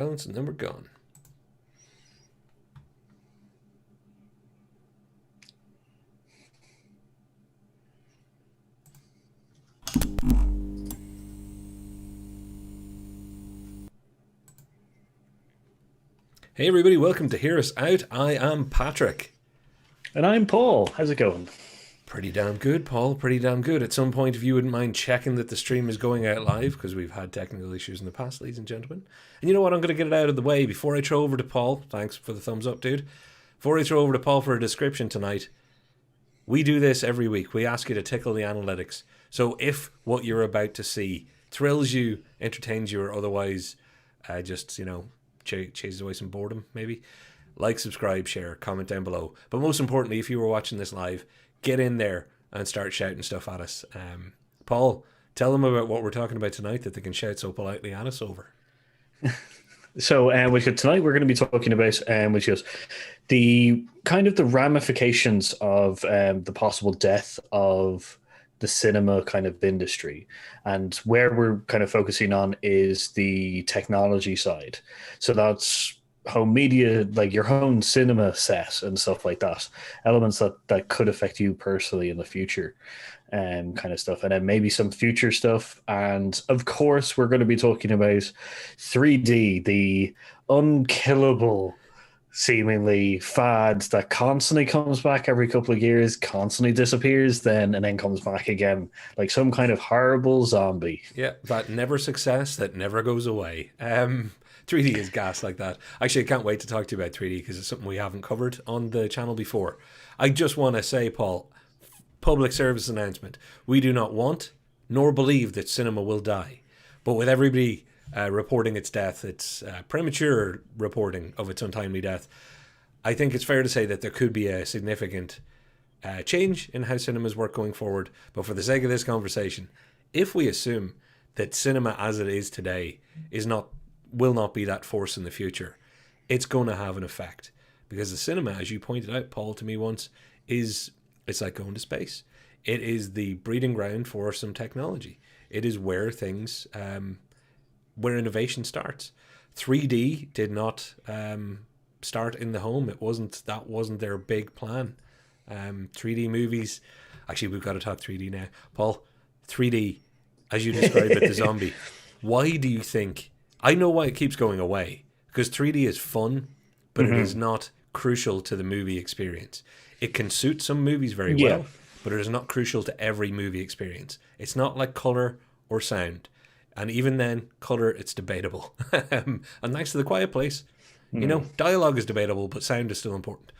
Balance, and then we're gone. Hey everybody, welcome to Hear Us Out. I am Patrick. And I'm Paul. How's it going? Pretty damn good, Paul. Pretty damn good. At some point, if you wouldn't mind checking that the stream is going out live, because we've had technical issues in the past, ladies and gentlemen. And you know what? I'm going to get it out of the way before I throw over to Paul. Thanks for the thumbs up, dude. Before I throw over to Paul for a description tonight, we do this every week. We ask you to tickle the analytics. So if what you're about to see thrills you, entertains you, or otherwise chases away some boredom, maybe, like, subscribe, share, comment down below. But most importantly, if you were watching this live, get in there and start shouting stuff at us. Paul, tell them about what we're talking about tonight that they can shout so politely at us over. So, tonight we're going to be talking about, which is the kind of the ramifications of the possible death of the cinema kind of industry, and where we're kind of focusing on is the technology side. So that's home media, like your own cinema set and stuff like that, elements that could affect you personally in the future, kind of stuff, and then maybe some future stuff. And of course, we're going to be talking about 3D, the unkillable, seemingly fad that constantly comes back every couple of years, constantly disappears, and then comes back again, like some kind of horrible zombie. Yeah, that never success that never goes away. 3D is gas like that. Actually, I can't wait to talk to you about 3D because it's something we haven't covered on the channel before. I just want to say, Paul, public service announcement. We do not want nor believe that cinema will die. But with everybody reporting its death, its premature reporting of its untimely death, I think it's fair to say that there could be a significant change in how cinemas work going forward. But for the sake of this conversation, if we assume that cinema as it is today will not be that force in the future, it's going to have an effect. Because the cinema, as you pointed out, Paul, to me once, it's like going to space. It is the breeding ground for some technology. It is where things, where innovation starts. 3D did not start in the home. That wasn't their big plan. 3D movies. Actually, we've got to talk 3D now, Paul. 3D, as you described it, the zombie. Why do you think? I know why it keeps going away. Because 3D is fun, but it is not crucial to the movie experience. It can suit some movies very Yeah. well, but it is not crucial to every movie experience. It's not like color or sound. And even then, color, it's debatable. And thanks to The Quiet Place, dialogue is debatable, but sound is still important.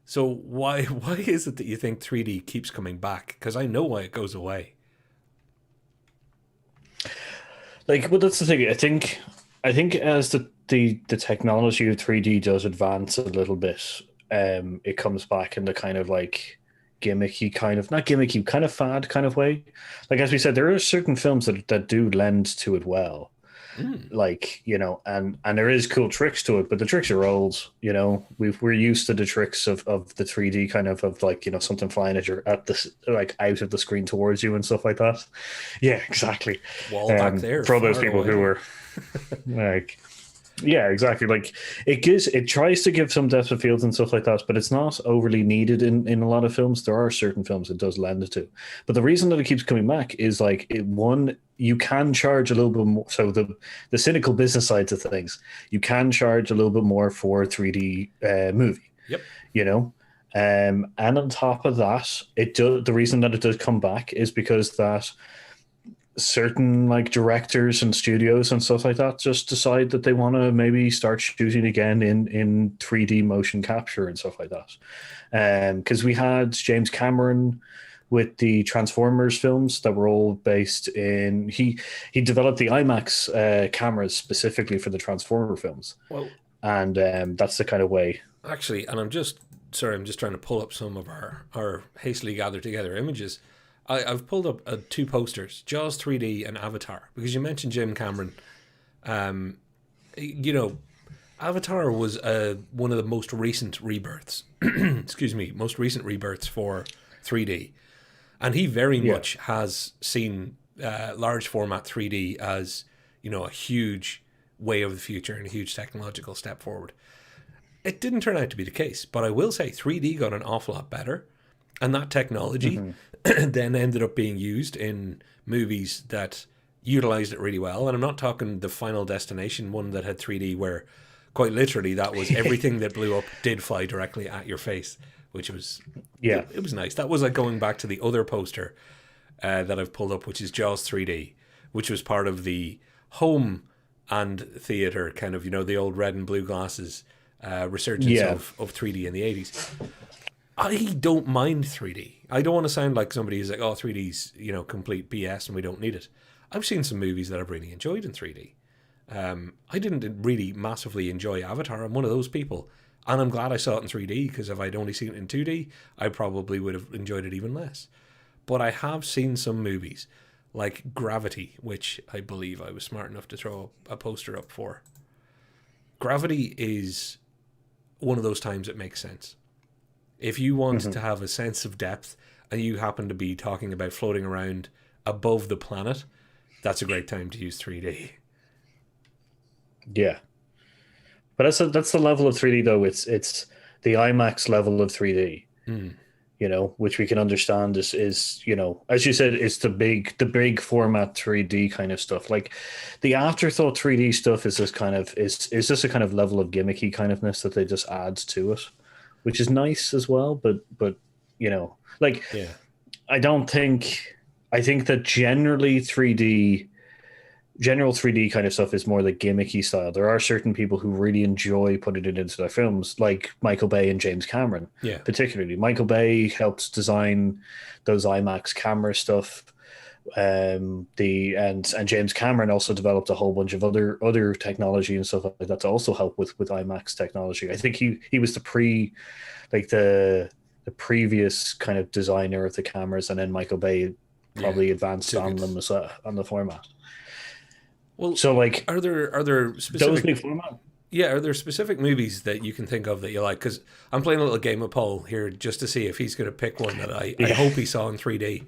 So why is it that you think 3D keeps coming back? Because I know why it goes away. Like, well, that's the thing. I think as the technology of 3D does advance a little bit, it comes back in the kind of like gimmicky kind of, not gimmicky, kind of fad kind of way. Like, as we said, there are certain films that do lend to it well. Mm. Like, and there is cool tricks to it, but the tricks are old. We're used to the tricks of the 3D kind of like, something flying at the, like, out of the screen towards you and stuff like that. Yeah, exactly. Wall back there, For all those far people who away. were like, yeah, exactly. Like, it tries to give some depth of field and stuff like that, but it's not overly needed in a lot of films. There are certain films it does lend it to, but the reason that it keeps coming back is like one, you can charge a little bit more. So the cynical business sides of things, you can charge a little bit more for a 3D movie. Yep. You know, and on top of that, the reason that it does come back is because that certain like directors and studios and stuff like that just decide that they want to maybe start shooting again in 3D motion capture and stuff like that. Because we had James Cameron with the Transformers films that were all based in he developed the IMAX cameras specifically for the Transformer films, Well, and that's the kind of way. actually, and I'm just trying to pull up some of our hastily gathered together images. I've pulled up two posters, Jaws 3D and Avatar, because you mentioned Jim Cameron. Um, you know, Avatar was one of the most recent rebirths. Excuse me, most recent rebirths for 3D, and he very Yeah. much has seen large format 3D as a huge way of the future and a huge technological step forward. It didn't turn out to be the case, but I will say 3D got an awful lot better, and that technology then ended up being used in movies that utilized it really well. And I'm not talking the Final Destination one that had 3D, where quite literally that was everything that blew up did fly directly at your face, which was it was nice. That was like going back to the other poster that I've pulled up, which is Jaws 3D, which was part of the home and theater kind of, the old red and blue glasses resurgence of 3D in the 80s. I don't mind 3D. I don't want to sound like somebody who's like, oh, 3D's, complete BS and we don't need it. I've seen some movies that I've really enjoyed in 3D. I didn't really massively enjoy Avatar. I'm one of those people. And I'm glad I saw it in 3D, because if I'd only seen it in 2D, I probably would have enjoyed it even less. But I have seen some movies, like Gravity, which I believe I was smart enough to throw a poster up for. Gravity is one of those times it makes sense. If you want to have a sense of depth and you happen to be talking about floating around above the planet, that's a great time to use 3D. Yeah. But that's the level of 3D, though. It's the IMAX level of 3D, which we can understand is as you said, it's the big format 3D kind of stuff. Like the afterthought 3D stuff is this kind of is just a kind of level of gimmicky kind ofness that they just adds to it, which is nice as well. But I think that general 3D kind of stuff is more the gimmicky style. There are certain people who really enjoy putting it into their films, like Michael Bay and James Cameron. Yeah. Particularly, Michael Bay helped design those IMAX camera stuff. And James Cameron also developed a whole bunch of other technology and stuff like that to also help with IMAX technology. I think he was the previous kind of designer of the cameras, and then Michael Bay probably advanced on them on the format. Well, so like, are there specific big format? Yeah, are there specific movies that you can think of that you like? Because I'm playing a little game of Paul here just to see if he's going to pick one that I hope he saw in 3D.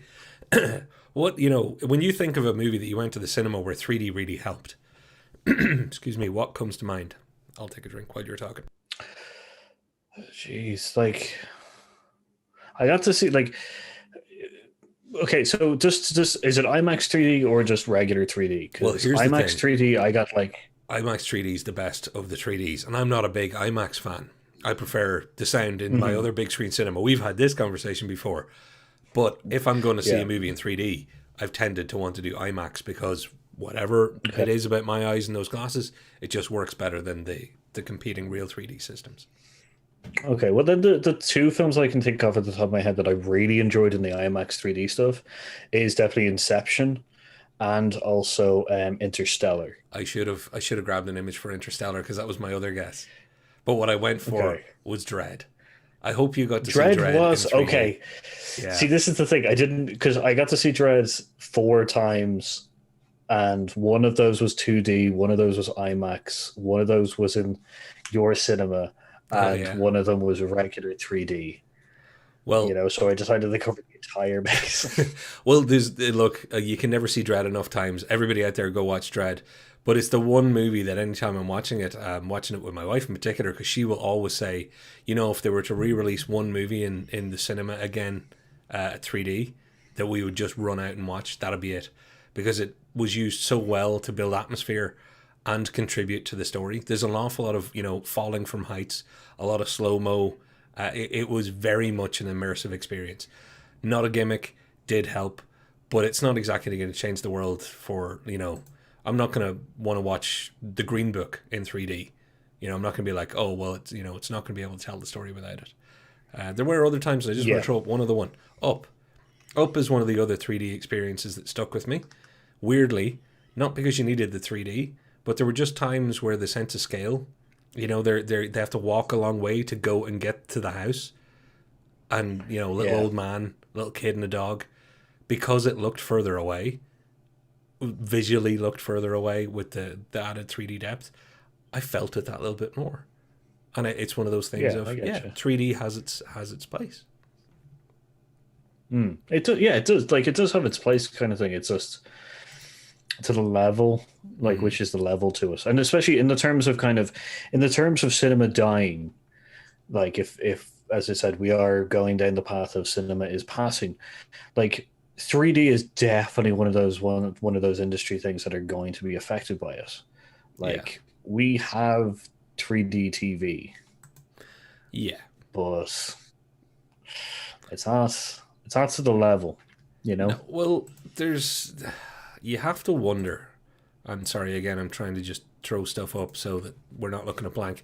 When you think of a movie that you went to the cinema where 3D really helped, excuse me, what comes to mind? I'll take a drink while you're talking. Jeez, like I got to see like. Okay, so just is it IMAX 3D or just regular 3D? Well, here's IMAX the thing. 3D, I got like IMAX 3D is the best of the 3Ds, and I'm not a big IMAX fan. I prefer the sound in my other big screen cinema. We've had this conversation before, but if I'm going to see a movie in 3D, I've tended to want to do IMAX because whatever it is about my eyes and those glasses, it just works better than the competing real 3D systems. Okay, well then the two films I can think of at the top of my head that I really enjoyed in the IMAX 3D stuff is definitely Inception and also Interstellar. I should have grabbed an image for Interstellar because that was my other guess. But what I went for was Dread. I hope you got to see Dread. Dread was in 3D. okay. Yeah. See, this is the thing. I didn't, because I got to see Dread 4 times, and one of those was 2D, one of those was IMAX, one of those was in your cinema, and one of them was a regular 3D. Well, so I decided to cover the entire base. Well, you can never see Dread enough times. Everybody out there, go watch Dread. But it's the one movie that anytime I'm watching it with my wife in particular, because she will always say, if they were to re-release one movie in the cinema again, 3D, that we would just run out and watch. That'll be it, because it was used so well to build atmosphere and contribute to the story. There's an awful lot of falling from heights, a lot of slow-mo. It was very much an immersive experience. Not a gimmick, did help, but it's not exactly going to change the world for, I'm not going to want to watch The Green Book in 3D. I'm not going to be like, oh, well, it's it's not going to be able to tell the story without it. There were other times I just want to throw up one other one. Up. Up is one of the other 3D experiences that stuck with me. Weirdly, not because you needed the 3D, but there were just times where the sense of scale, they have to walk a long way to go and get to the house. And, old man, little kid and a dog, because it looked further away, visually looked further away with the added 3D depth, I felt it that little bit more. And it's one of those things 3D has its place. It does, it does. Like, it does have its place kind of thing. It's just, to the level, like Mm, which is the level to us, and especially in the terms of in the terms of cinema dying. Like if as I said, we are going down the path of cinema is passing. Like 3D is definitely one of those industry things that are going to be affected by it. yeah, Like we have 3D TV, yeah. but it's not to the level, you know. No, well, there's you have to wonder. I'm sorry again. I'm trying to just throw stuff up so that we're not looking at blank.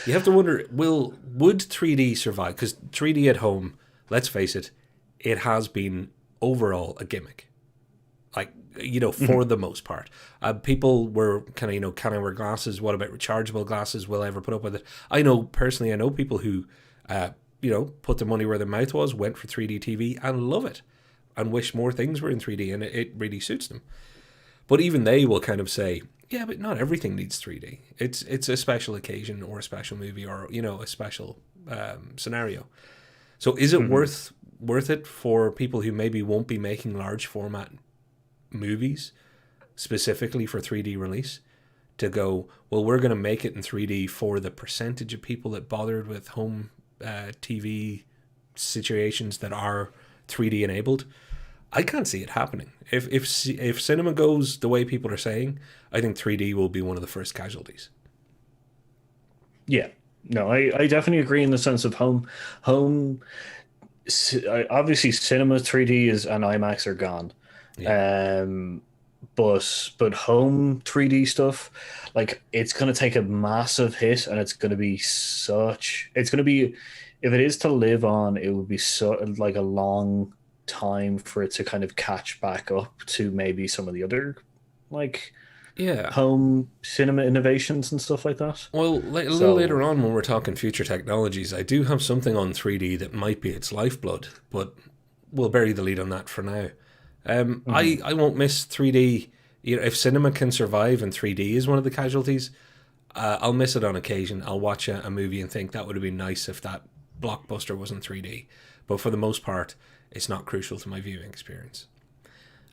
You have to wonder: would 3D survive? Because 3D at home, let's face it, it has been overall a gimmick. Like for Mhm. the most part, people were kind of can I wear glasses? What about rechargeable glasses? Will I ever put up with it? I know personally. I know people who, put their money where their mouth was, went for 3D TV and love it, and wish more things were in 3D, and it really suits them. But even they will kind of say, yeah, but not everything needs 3D. It's a special occasion or a special movie or a special scenario. So is it Mhm. worth it for people who maybe won't be making large format movies specifically for 3D release to go, well, we're going to make it in 3D for the percentage of people that bothered with home TV situations that are 3D enabled? I can't see it happening. If cinema goes the way people are saying, I think 3D will be one of the first casualties. Yeah. No, I definitely agree in the sense of home. Obviously, cinema 3D is and IMAX are gone. Yeah, Um, but home 3D stuff, like it's gonna take a massive hit, and it's gonna be if it is to live on, it would be so like a long time for it to kind of catch back up to maybe some of the other like yeah. home cinema innovations and stuff like that. Well, a little So later on when we're talking future technologies, I do have something on 3D that might be its lifeblood, but we'll bury the lead on that for now. mhm. I won't miss 3D. If cinema can survive and 3D is one of the casualties, I'll miss it on occasion. I'll watch a movie and think that would have been nice if that blockbuster was in 3D. But for the most part, it's not crucial to my viewing experience.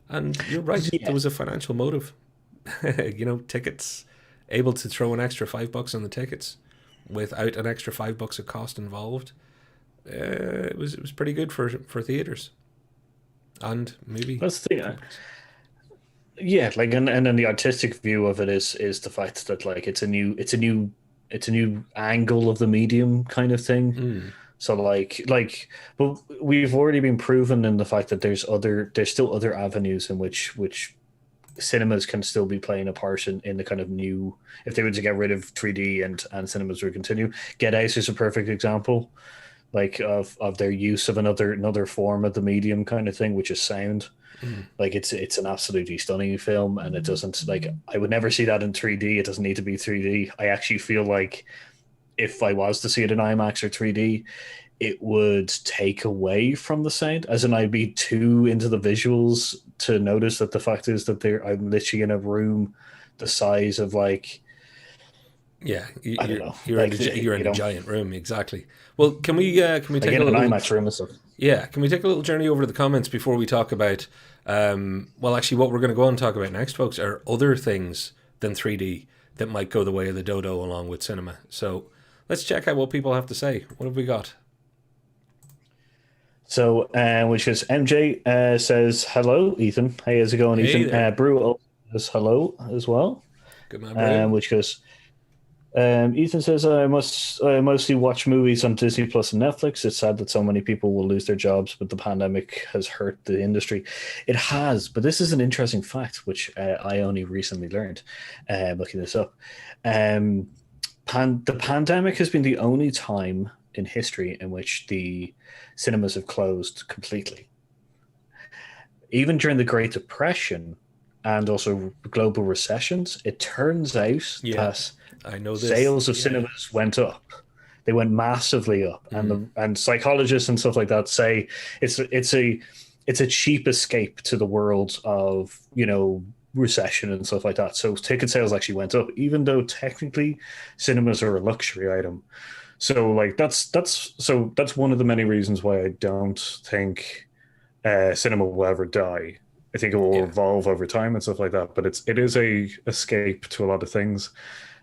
And you're right, there Yeah. was a financial motive. Tickets, able to throw an extra $5 on the tickets without an extra $5 of cost involved. It was pretty good for theaters and movie That's the thing. companies. Yeah, like and then the artistic view of it is the fact that like it's a new angle of the medium kind of thing. Mm, So but we've already been proven in the fact that there's still other avenues in which cinemas can still be playing a part in the kind of new, if they were to get rid of 3D and cinemas would continue. Get Out is a perfect example, like of their use of another form of the medium kind of thing, which is sound. mm. Like it's an absolutely stunning film, and it doesn't like I would never see that in 3D. It doesn't need to be 3D. I actually feel like if I was to see it in IMAX or 3D, it would take away from the sound, as in I'd be too into the visuals to notice that the fact is that I'm literally in a room the size of like Yeah, I don't know, you're in like you're you in a know, giant room exactly. Well, can we like take in a an little IMAX room and stuff. can we take a little journey over to the comments before we talk about well, actually what we're going to go on and talk about next, folks, are other things than 3D that might go the way of the dodo along with cinema. So let's check out what people have to say. What have we got? So, which is MJ says hello, Ethan. Hey, how's it going, Hey Ethan? there. Brew also says hello as well. Good man, Brew. Which goes Ethan says, I mostly watch movies on Disney Plus and Netflix. It's sad that so many people will lose their jobs, but the pandemic has hurt the industry. It has, but this is an interesting fact, which I only recently learned looking this up. Um, the pandemic has been the only time in history in which the cinemas have closed completely. Even during the Great Depression and also global recessions, it turns out Yeah, that I know this. sales of Yeah. cinemas went up. They went massively up, Mm, and psychologists and stuff like that say it's a cheap escape to the world of recession and stuff like that. So ticket sales actually went up, even though technically cinemas are a luxury item. So like that's one of the many reasons why I don't think cinema will ever die. I think it will Yeah. evolve over time and stuff like that. But it is a escape to a lot of things,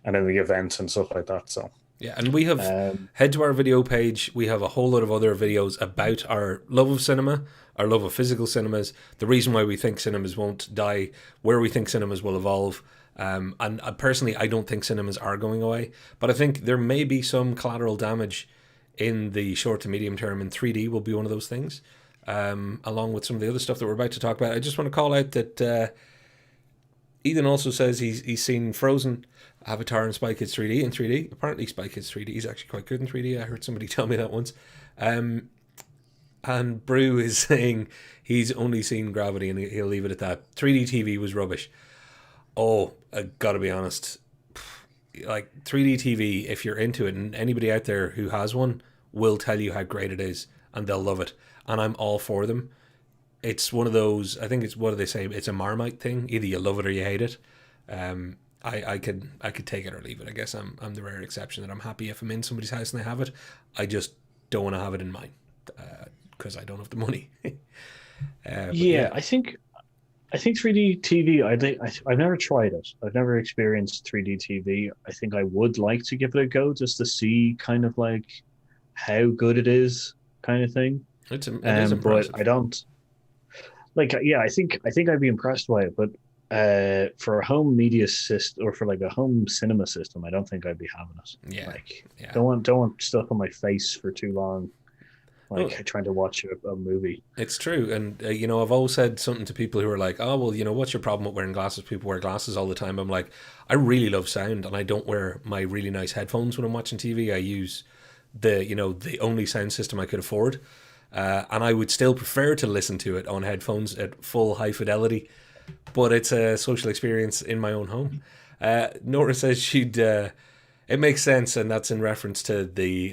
and then the events and stuff like that. So Yeah, and we have um, head to our video page. We have a whole lot of other videos about our love of cinema, our love of physical cinemas, the reason why we think cinemas won't die, where we think cinemas will evolve. And personally, I don't think cinemas are going away, but I think there may be some collateral damage in the short to medium term, and 3D will be one of those things. Along with some of the other stuff that we're about to talk about, I just want to call out that Ethan also says he's seen Frozen, Avatar, and Spy Kids 3D in 3D. Apparently, Spy Kids 3D is actually quite good in 3D. I heard somebody tell me that once. Um, and Brew is saying he's only seen Gravity and he'll leave it at that. 3D TV was rubbish. Oh, I gotta be honest. Like 3D TV, if you're into it, and anybody out there who has one will tell you how great it is and they'll love it. And I'm all for them. It's one of those. I think it's, what do they say? It's a Marmite thing. Either you love it or you hate it. I could take it or leave it. I guess I'm the rare exception that I'm happy if I'm in somebody's house and they have it. I just don't want to have it in mine because I don't have the money. But yeah, yeah, I think 3D TV. I've never tried it. I've never experienced 3D TV. I think I would like to give it a go just to see kind of like how good it is, kind of thing. it is But I impressive. don't like. Yeah, I think I'd be impressed by it, but for a home media system or for like a home cinema system, I don't think I'd be having it. Yeah, Like, yeah. don't want stuff on my face for too long, No, like trying to watch a movie. it's true, and I've always said something to people who are like, "Oh, well, what's your problem with wearing glasses? People wear glasses all the time." I'm like, I really love sound, and I don't wear my really nice headphones when I'm watching TV. I use the only sound system I could afford, and I would still prefer to listen to it on headphones at full high fidelity. But it's a social experience in my own home. Nora says she'd. It makes sense, and that's in reference to the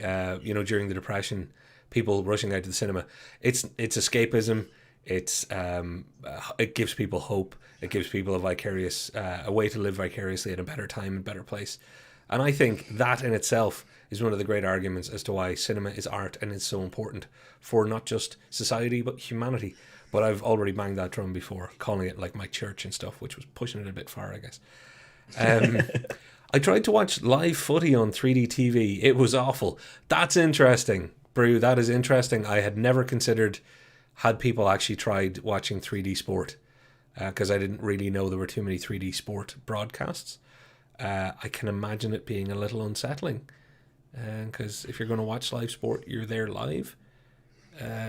during the Depression, people rushing out to the cinema. It's escapism. It gives people hope. It gives people a way to live vicariously in a better time and better place. And I think that in itself is one of the great arguments as to why cinema is art and is so important for not just society but humanity. But I've already banged that drum before, calling it like my church and stuff, which was pushing it a bit far, I guess. Um, I tried to watch live footy on 3D TV. It was awful. That's interesting, Brew. That is interesting. I had never considered had people actually tried watching 3D sport because I didn't really know there were too many 3D sport broadcasts. I can imagine it being a little unsettling because if you're going to watch live sport, you're there live.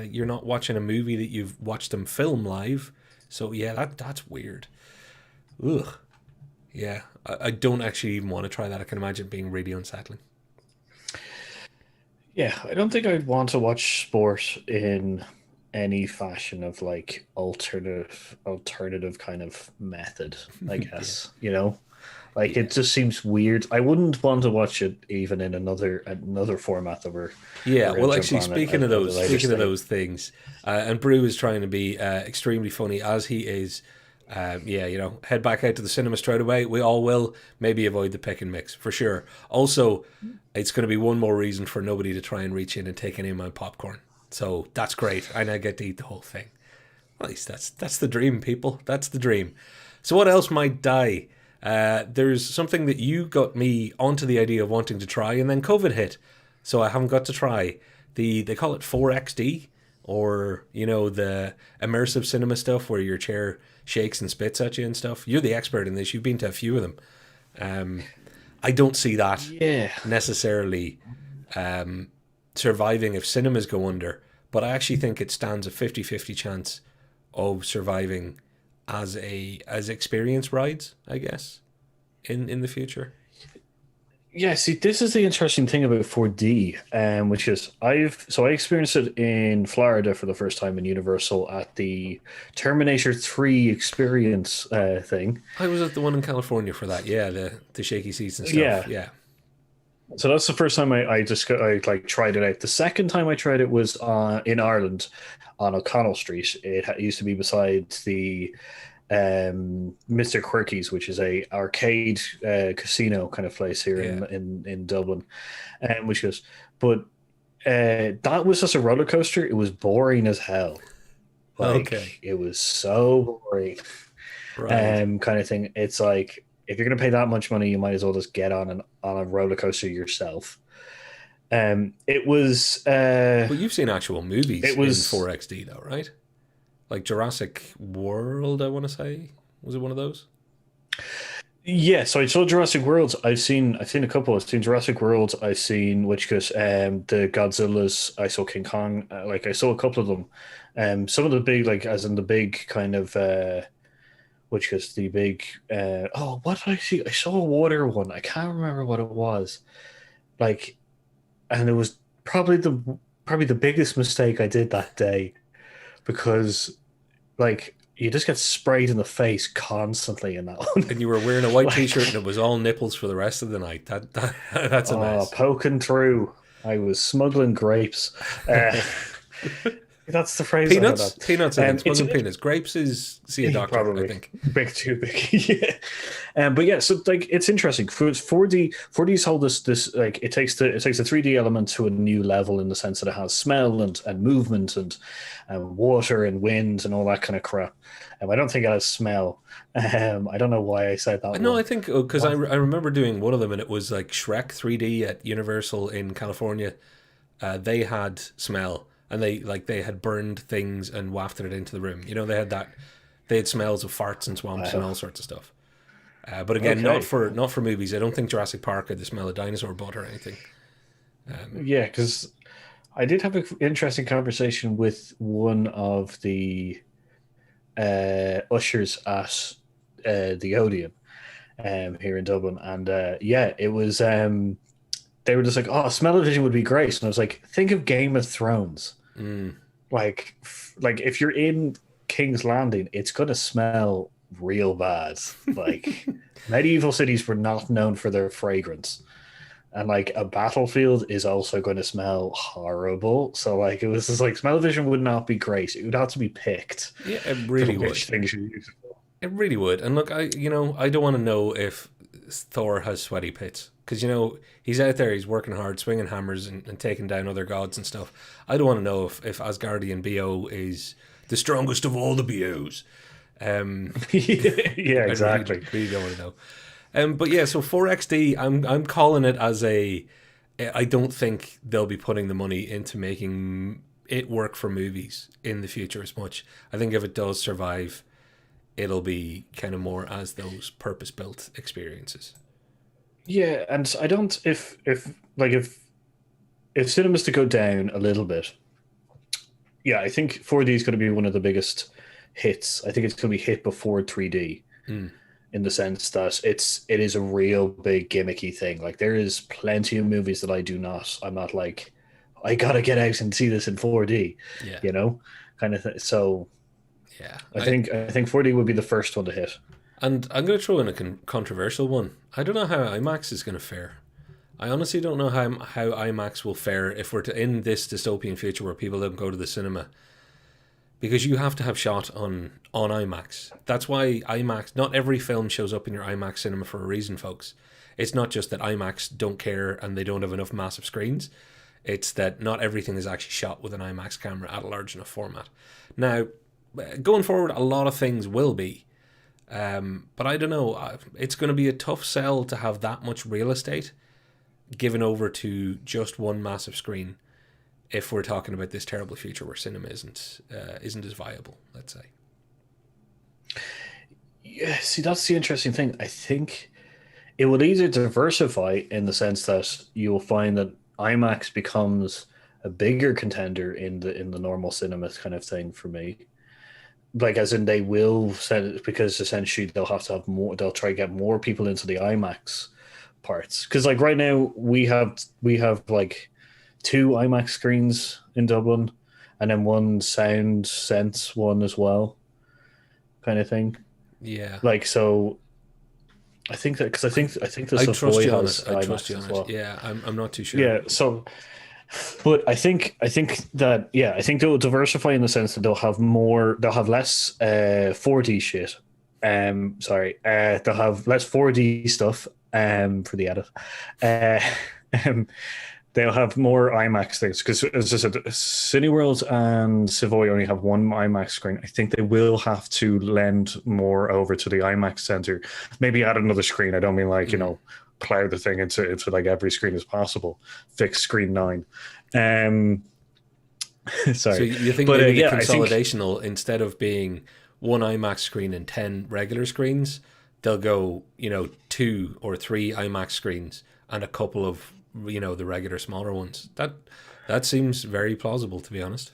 You're not watching a movie that you've watched them film live. So yeah, that's weird. Ugh. Yeah, I don't actually even want to try that. I can imagine it being really unsettling. Yeah, I don't think I'd want to watch sport in any fashion of like alternative kind of method, I Yeah. guess, you know? Like Yeah. it just seems weird. I wouldn't want to watch it even in another format that Yeah, we're gonna well, jump actually, on at a later speaking of stage. those things, and Brew is trying to be extremely funny as he is. Yeah, head back out to the cinema straight away. We all will. Maybe avoid the pick and mix for sure. Also, it's going to be one more reason for nobody to try and reach in and take any of my popcorn. So that's great. I now get to eat the whole thing. At least that's the dream, people. That's the dream. So what else might die? There's something that you got me onto the idea of wanting to try, and then COVID hit, so I haven't got to try. They call it 4XD, or the immersive cinema stuff where your chair shakes and spits at you and stuff. You're the expert in this. You've been to a few of them. I don't see that Yeah. necessarily surviving if cinemas go under, but I actually think it stands a 50-50 chance of surviving as experience rides, I guess, in the future. Yeah, see, this is the interesting thing about 4D, which is I experienced it in Florida for the first time in Universal at the Terminator 3 experience thing. I was at the one in California for that. Yeah, the shaky seats and stuff. Yeah, Yeah, so that's the first time I like tried it out. The second time I tried it was in Ireland on O'Connell Street. It used to be beside the Mr. Quirky's, which is a arcade casino kind of place here yeah. in Dublin, which was, but that was just a roller coaster. It was boring as hell. Okay. Like it was so boring, Right. kind of thing. It's like if you're gonna pay that much money, you might as well just get on a roller coaster yourself. It was But you've seen actual movies it in was 4XD though, right? Like Jurassic World, I want to say. Was it one of those? Yeah, so I saw Jurassic World. I've seen a couple. I've seen Jurassic World. I've seen which goes the Godzillas. I saw King Kong. Like I saw a couple of them. Some of the big like as in the big kind of which was the big oh what did I see? I saw a water one. I can't remember what it was. Like and it was probably the biggest mistake I did that day because like you just get sprayed in the face constantly in that one. And you were wearing a white t-shirt and it Like was all nipples for the rest of the night. That's a oh, mess. poking through. I was smuggling grapes. Uh, that's the phrase I had. Peanuts? Peanuts, I think. It's Smuggling peanuts. Grapes is see a doctor, I probably think. big too big. Yeah, but yeah, so like it's interesting. For 4D's hold this like it takes the 3D element to a new level in the sense that it has smell and movement and water and wind and all that kind of crap. I don't think it has smell. I don't know why I said that No, I one. think because I remember doing one of them and it was like Shrek 3D at Universal in California. They had smell and they had burned things and wafted it into the room. You know, they had smells of farts and swamps and Wow. all sorts of stuff. But again, Okay. not for movies. I don't think Jurassic Park had the smell of dinosaur butt or anything. Yeah, because I did have an interesting conversation with one of the ushers at the Odeon here in Dublin, and yeah, it was. They were just like, "Oh, smell-o-vision would be great," and I was like, "Think of Game of Thrones. Mm. Like if you're in King's Landing, it's gonna smell real bad. Like medieval cities were not known for their fragrance." And like a battlefield is also going to smell horrible. So like it was just like smell vision would not be great. It would have to be picked Yeah, it for really which would. things you use. It really would. And look, I don't want to know if Thor has sweaty pits because he's out there, he's working hard, swinging hammers and taking down other gods and stuff. I don't want to know if Asgardian BO is the strongest of all the BOs. Um, Yeah, I really, exactly. really don't want to know. But yeah, so 4XD, I'm calling it as a. I don't think they'll be putting the money into making it work for movies in the future as much. I think if it does survive, it'll be kind of more as those purpose built experiences. Yeah, and I don't if cinemas to go down a little bit, yeah, I think 4D is going to be one of the biggest hits. I think it's going to be hit before 3D Mm. in the sense that it is a real big gimmicky thing. Like there is plenty of movies that I'm not like I gotta get out and see this in 4D, Yeah, you know, kind of thing. So yeah. I think 4D would be the first one to hit. And I'm going to throw in a controversial one. I don't know how IMAX is going to fare. I honestly don't know how IMAX will fare if we're in this dystopian future where people don't go to the cinema because you have to have shot on IMAX. That's why IMAX. Not every film shows up in your IMAX cinema for a reason, folks. It's not just that IMAX don't care and they don't have enough massive screens. It's that not everything is actually shot with an IMAX camera at a large enough format. Now, going forward, a lot of things will be. But I don't know. It's going to be a tough sell to have that much real estate given over to just one massive screen if we're talking about this terrible future where cinema isn't as viable, let's say. Yeah, see, that's the interesting thing. I think it will either diversify in the sense that you will find that IMAX becomes a bigger contender in the normal cinemas kind of thing for me. Like as in they will send it because essentially they'll have to have more. They'll try to get more people into the IMAX parts because like right now we have like two IMAX screens in Dublin, and then one Sound Sense one as well, kind of thing. Yeah. Like so, I think that because I think the I trust Savoy you on it. has I trust you IMAX on as it. well. Yeah, I'm not too sure. Yeah, so but I think that yeah, I think they'll diversify in the sense that they'll have less 4D shit. Sorry, they'll have less 4D stuff for the edit. Uh, um, they'll have more IMAX things because, as I said, Cineworld and Savoy only have one IMAX screen. I think they will have to lend more over to the IMAX center. Maybe add another screen. I don't mean like plow the thing into like every screen as possible. Fix screen 9. So Sorry, you think but maybe the yeah, consolidation will, instead of being one IMAX screen and 10 regular screens, they'll go, 2 or 3 IMAX screens and a couple of, the regular smaller ones. That seems very plausible, to be honest.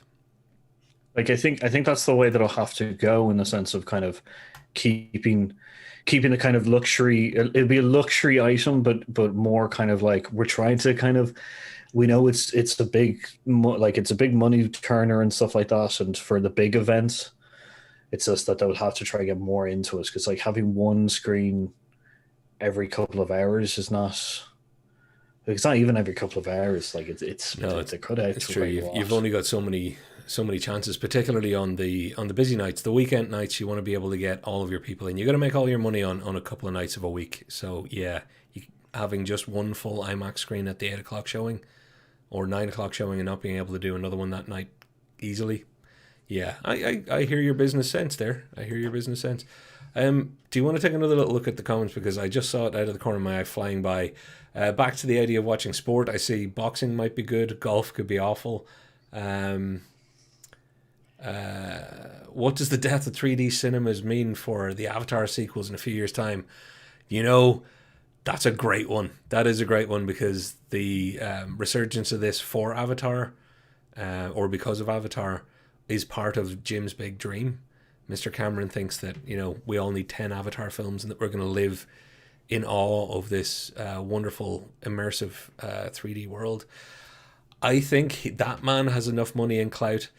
I think that's the way that I'll have to go in the sense of kind of keeping the kind of luxury. It'll be a luxury item, but more kind of like we're trying to kind of. We know it's a big it's a big money turner and stuff like that, and for the big events, it's just that they'll have to try to get more into it because like having one screen every couple of hours is not. It's not even every couple of hours. Like it's No, it's a cutout. it's true. You've only got so many chances, particularly on the busy nights, the weekend nights. You want to be able to get all of your people in. You got to make all your money on a couple of nights of a week. So yeah, having just one full IMAX screen at the 8 o'clock showing or 9 o'clock showing and not being able to do another one that night easily. Yeah, I hear your business sense there. I hear your business sense. Do you want to take another little look at the comments because I just saw it out of the corner of my eye flying by. Back to the idea of watching sport. I see boxing might be good. Golf could be awful. What does the death of 3D cinemas mean for the Avatar sequels in a few years' time? That's a great one. That is a great one because the resurgence of this for Avatar, or because of Avatar, is part of Jim's big dream. Mr. Cameron thinks that, we all need 10 Avatar films and that we're going to live in awe of this wonderful, immersive 3D world. I think that man has enough money and clout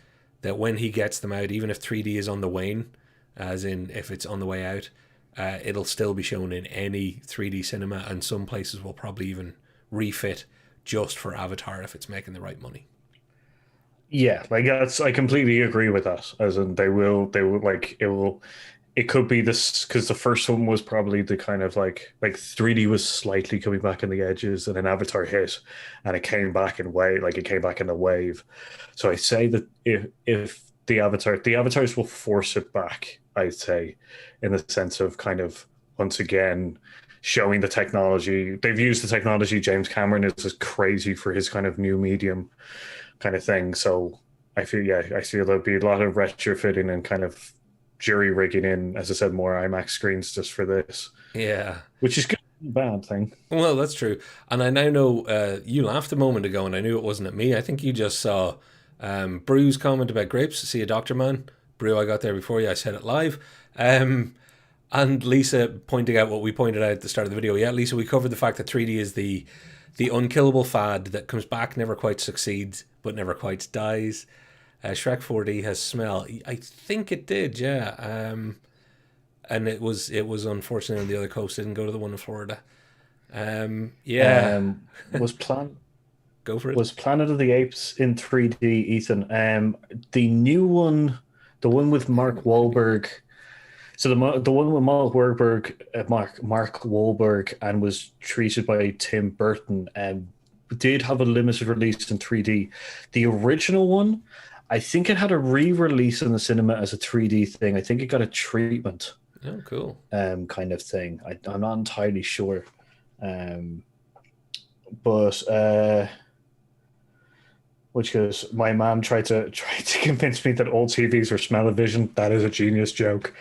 that when he gets them out, even if 3D is on the wane, as in if it's on the way out, it'll still be shown in any 3D cinema, and some places will probably even refit just for Avatar if it's making the right money. Yeah, like I completely agree with that. As in, they will like it will. It could be this because the first one was probably the kind of like 3D was slightly coming back in the edges, and then Avatar hit, and it came back in it came back in a wave. So I say that if the Avatars will force it back, I'd say, in the sense of kind of once again showing the technology. They've used the technology. James Cameron is just crazy for his kind of new medium kind of thing. So I feel there'll be a lot of retrofitting and kind of jury rigging in, as I said, more IMAX screens just for this. Yeah. Which is good. Bad thing. Well, that's true. And I now know you laughed a moment ago and I knew it wasn't at me. I think you just saw Brew's comment about grapes. See a doctor, man. Brew, I got there before you. I said it live. And Lisa pointing out what we pointed out at the start of the video. Yeah, Lisa, we covered the fact that 3D is the unkillable fad that comes back, never quite succeeds, but never quite dies. Shrek 4D has smell. I think it did, yeah. And it was unfortunately on the other coast. It didn't go to the one in Florida. Yeah. Go for it. Was Planet of the Apes in 3D, Ethan? The new one, the one with Mark Wahlberg. So the one with Mark Wahlberg, and was treated by Tim Burton, did have a limited release in 3D. The original one, I think it had a re-release in the cinema as a 3D thing. I think it got a treatment. Oh, cool. Kind of thing. I'm not entirely sure. But which goes, my mom tried to convince me that old TVs were smell-o-vision. That is a genius joke.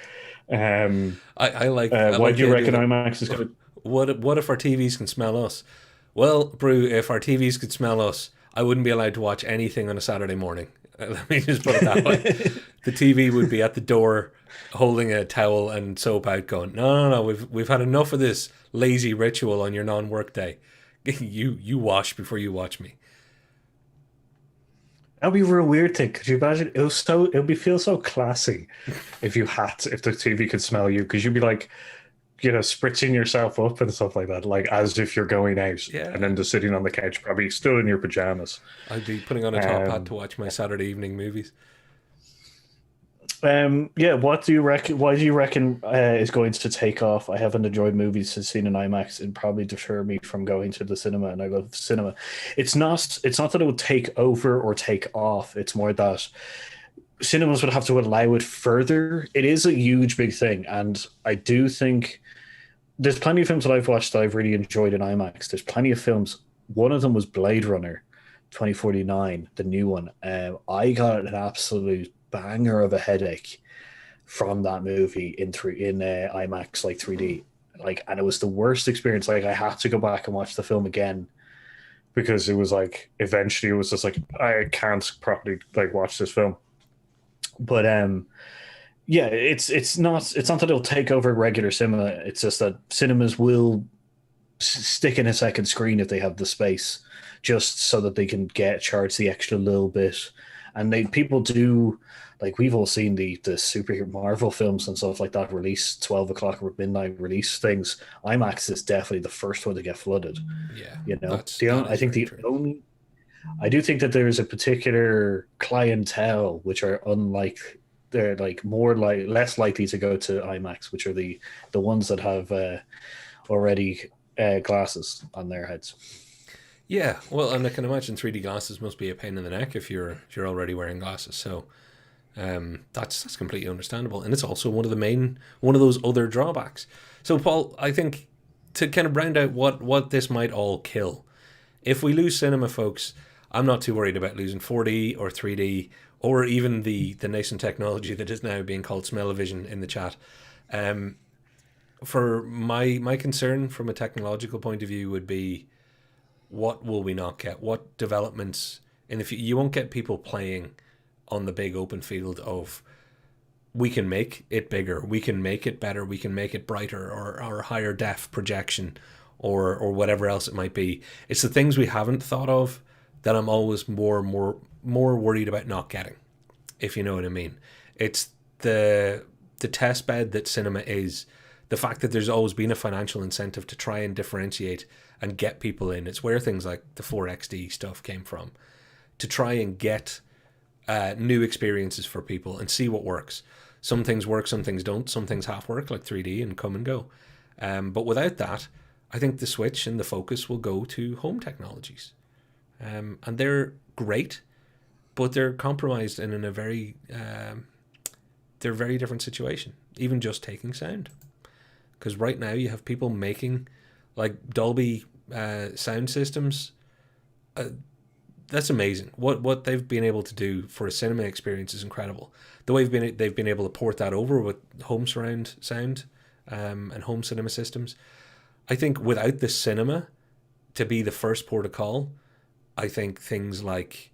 I like. Why do you reckon IMAX is good? What if our TVs can smell us? Well, Brew, if our TVs could smell us, I wouldn't be allowed to watch anything on a Saturday morning. Let me just put it that way. The TV would be at the door, holding a towel and soap out, going, "No, we've had enough of this lazy ritual on your non-work day. You wash before you watch me." That'd be a real weird thing. Could you imagine? It would feel so classy if the TV could smell you, because you'd be like, spritzing yourself up and stuff like that, like as if you're going out, and then just sitting on the couch, probably still in your pajamas. I'd be putting on a top hat to watch my Saturday evening movies. Yeah, what do you reckon? Why do you reckon is going to take off? I haven't enjoyed movies since seen in IMAX and probably deter me from going to the cinema. And I love cinema. It's not that it would take over or take off. It's more that cinemas would have to allow it further. It is a huge, big thing, and I do think there's plenty of films that I've watched that I've really enjoyed in IMAX. There's plenty of films. One of them was Blade Runner 2049, the new one. I got an absolute banger of a headache from that movie in IMAX like 3D. Like, and it was the worst experience. Like, I had to go back and watch the film again because it was like eventually it was just like I can't properly like watch this film. But yeah, it's not that it'll take over regular cinema. It's just that cinemas will stick in a second screen if they have the space, just so that they can get charged the extra little bit. And they people do like we've all seen the superhero Marvel films and stuff like that release 12 o'clock or midnight release things. IMAX is definitely the first one to get flooded. Yeah, You know, that I is think very the true. only I do think that there is a particular clientele which are unlike they're like more like less likely to go to IMAX, which are the ones that have already glasses on their heads. Yeah, well, and I can imagine 3D glasses must be a pain in the neck if you're already wearing glasses. So that's completely understandable, and it's also one of those other drawbacks. So, Paul, I think to kind of round out what this might all kill, if we lose cinema, folks, I'm not too worried about losing 4D or 3D or even the nascent technology that is now being called smell-o-vision in the chat. Um, for my concern from a technological point of view would be what will we not get? What developments in the future? You won't get people playing on the big open field of we can make it bigger, we can make it better, we can make it brighter, or higher def projection, or whatever else it might be. It's the things we haven't thought of that I'm always more worried about not getting, if you know what I mean. It's the test bed that cinema is, the fact that there's always been a financial incentive to try and differentiate and get people in. It's where things like the 4XD stuff came from, to try and get new experiences for people and see what works. Some things work, some things don't. Some things half work, like 3D and come and go. But without that, I think the switch and the focus will go to home technologies. And they're great, but they're compromised in a very they're a very different situation. Even just taking sound, because right now you have people making like Dolby sound systems. Uh, that's amazing. What they've been able to do for a cinema experience is incredible. The way they've been able to port that over with home surround sound and home cinema systems. I think without the cinema to be the first port of call, I think things like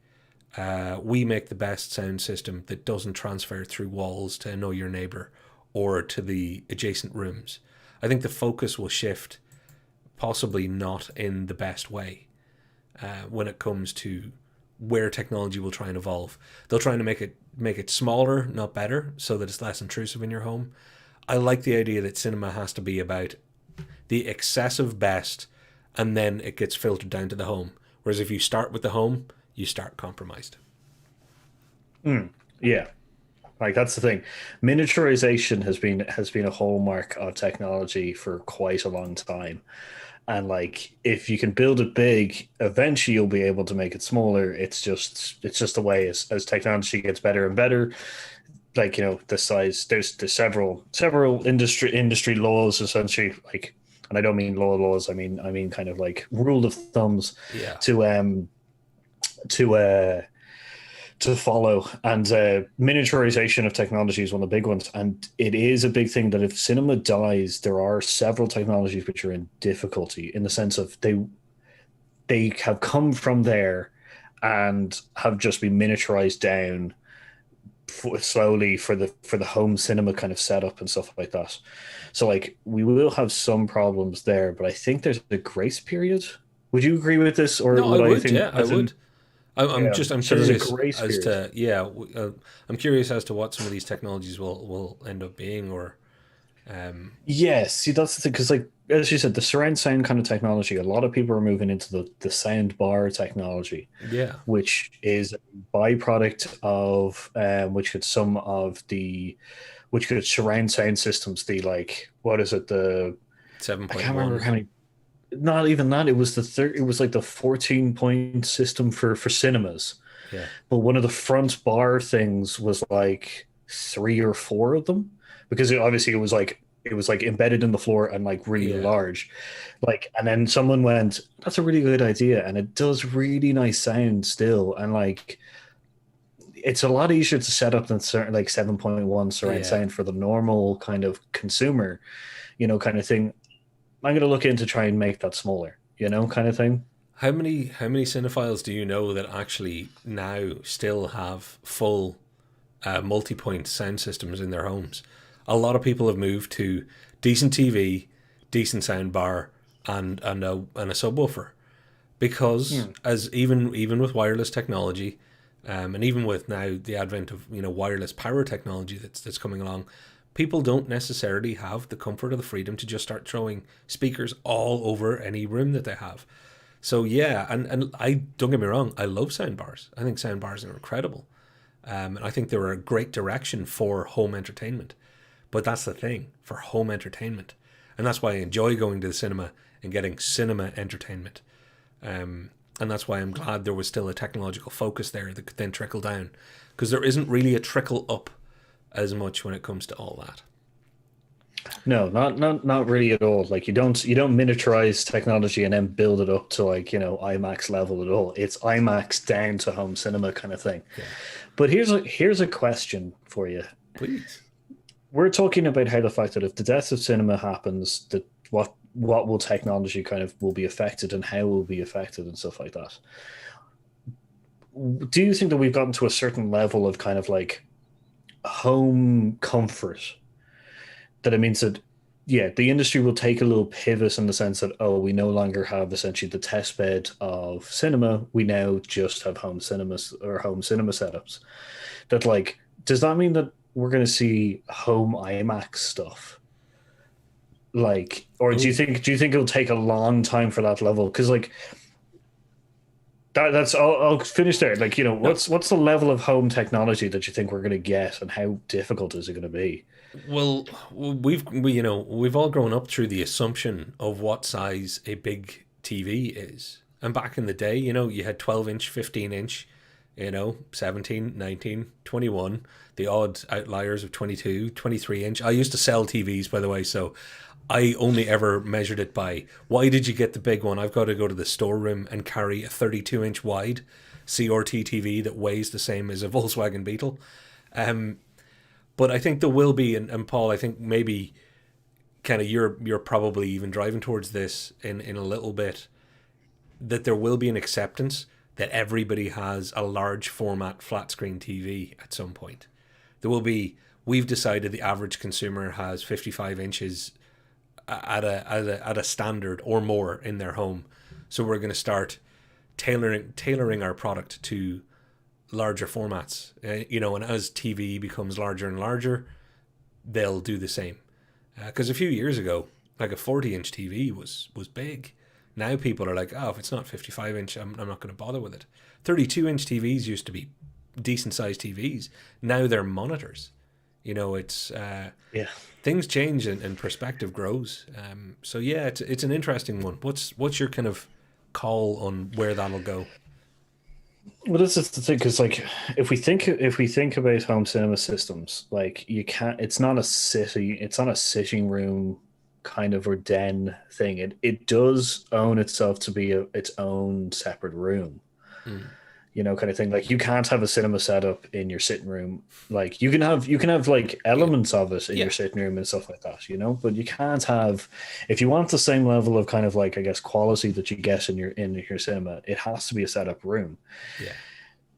we make the best sound system that doesn't transfer through walls to annoy your neighbor or to the adjacent rooms. I think the focus will shift, possibly not in the best way, when it comes to where technology will try and evolve. They'll try to make it smaller, not better, so that it's less intrusive in your home. I like the idea that cinema has to be about the excessive best, and then it gets filtered down to the home. Whereas if you start with the home, you start compromised. Yeah, like that's the thing. Miniaturization has been a hallmark of technology for quite a long time. And like if you can build it big, eventually you'll be able to make it smaller. It's just the way as technology gets better and better. Like, the size there's several industry laws essentially, like, and I don't mean laws, I mean kind of like rule of thumbs Yeah. to to uh to follow. And miniaturization of technology is one of the big ones. And it is a big thing that if cinema dies, there are several technologies which are in difficulty in the sense of they have come from there and have just been miniaturized down slowly for the home cinema kind of setup and stuff like that. So like we will have some problems there, but I think there's a grace period. Would you agree with this, or No, I would I would. think Yeah, I as in would. yeah? I'm So there's a curious grace as period. to, yeah. I'm curious as to what some of these technologies will end up being, or Yes, see that's the thing because like as you said, the surround sound kind of technology, a lot of people are moving into the sound bar technology, Yeah, which is a byproduct of which could some of the which could surround sound systems, the like what is it, the seven I point can't remember one. how many, not even that, it was the third, it was like the 14 point system for cinemas, Yeah, but one of the front bar things was like three or four of them because obviously it was like embedded in the floor and like really yeah, large, like, and then someone went, that's a really good idea and it does really nice sound still, and like it's a lot easier to set up than certain like 7.1 surround yeah. sound for the normal kind of consumer, kind of thing. I'm going to look into try and make that smaller, kind of thing. How many cinephiles do you know that actually now still have full multi-point sound systems in their homes? A lot of people have moved to decent TV, decent sound bar, and a subwoofer because Hmm. as even with wireless technology, and even with now the advent of wireless power technology that's coming along, people don't necessarily have the comfort or the freedom to just start throwing speakers all over any room that they have. So yeah, and I don't get me wrong, I love sound bars. I think sound bars are incredible, and I think they're a great direction for home entertainment. But that's the thing for home entertainment, and that's why I enjoy going to the cinema and getting cinema entertainment. And that's why I'm glad there was still a technological focus there that could then trickle down, because there isn't really a trickle up as much when it comes to all that. No, not really at all. Like you don't miniaturize technology and then build it up to like, IMAX level at all. It's IMAX down to home cinema kind of thing. Yeah, But here's a question for you. please. We're talking about how the fact that if the death of cinema happens, that what will technology kind of will be affected and how will be affected and stuff like that. Do you think that we've gotten to a certain level of kind of like home comfort that it means that yeah, the industry will take a little pivot in the sense that, oh, we no longer have essentially the test bed of cinema, we now just have home cinemas or home cinema setups? That like, does that mean that we're going to see home IMAX stuff, like, or do you Oh, think it'll take a long time for that level? Because like that's I'll finish there. Like, no. what's the level of home technology that you think we're going to get, and how difficult is it going to be? Well, we've all grown up through the assumption of what size a big TV is. And back in the day, you had 12-inch, 15-inch, 17, 19, 21, the odd outliers of 22, 23-inch. I used to sell TVs, by the way, so I only ever measured it by why did you get the big one? I've got to go to the storeroom and carry a 32-inch wide CRT TV that weighs the same as a Volkswagen Beetle. But I think there will be, and Paul, I think maybe kind of you're probably even driving towards this in a little bit, that there will be an acceptance that everybody has a large format flat screen TV at some point. There will be. We've decided the average consumer has 55 inches at a standard or more in their home, so we're going to start tailoring our product to larger formats. And as TV becomes larger and larger, they'll do the same. Because a few years ago, like a 40-inch TV was big. Now people are like, oh, if it's not 55-inch, I'm not going to bother with it. 32-inch TVs used to be decent sized TVs. Now they're monitors. It's Yeah. things change and perspective grows. So yeah, it's an interesting one. What's your kind of call on where that'll go? Well, this is the thing, because like if we think about home cinema systems, like you can't. It's not a sitting room kind of or den thing. It does own itself to be its own separate room, Mm, kind of thing. Like you can't have a cinema setup in your sitting room. Like you can have like yeah, elements of it in your yeah, sitting room and stuff like that, but you can't have, if you want the same level of kind of like, I guess, quality that you get in your cinema, it has to be a setup room. yeah.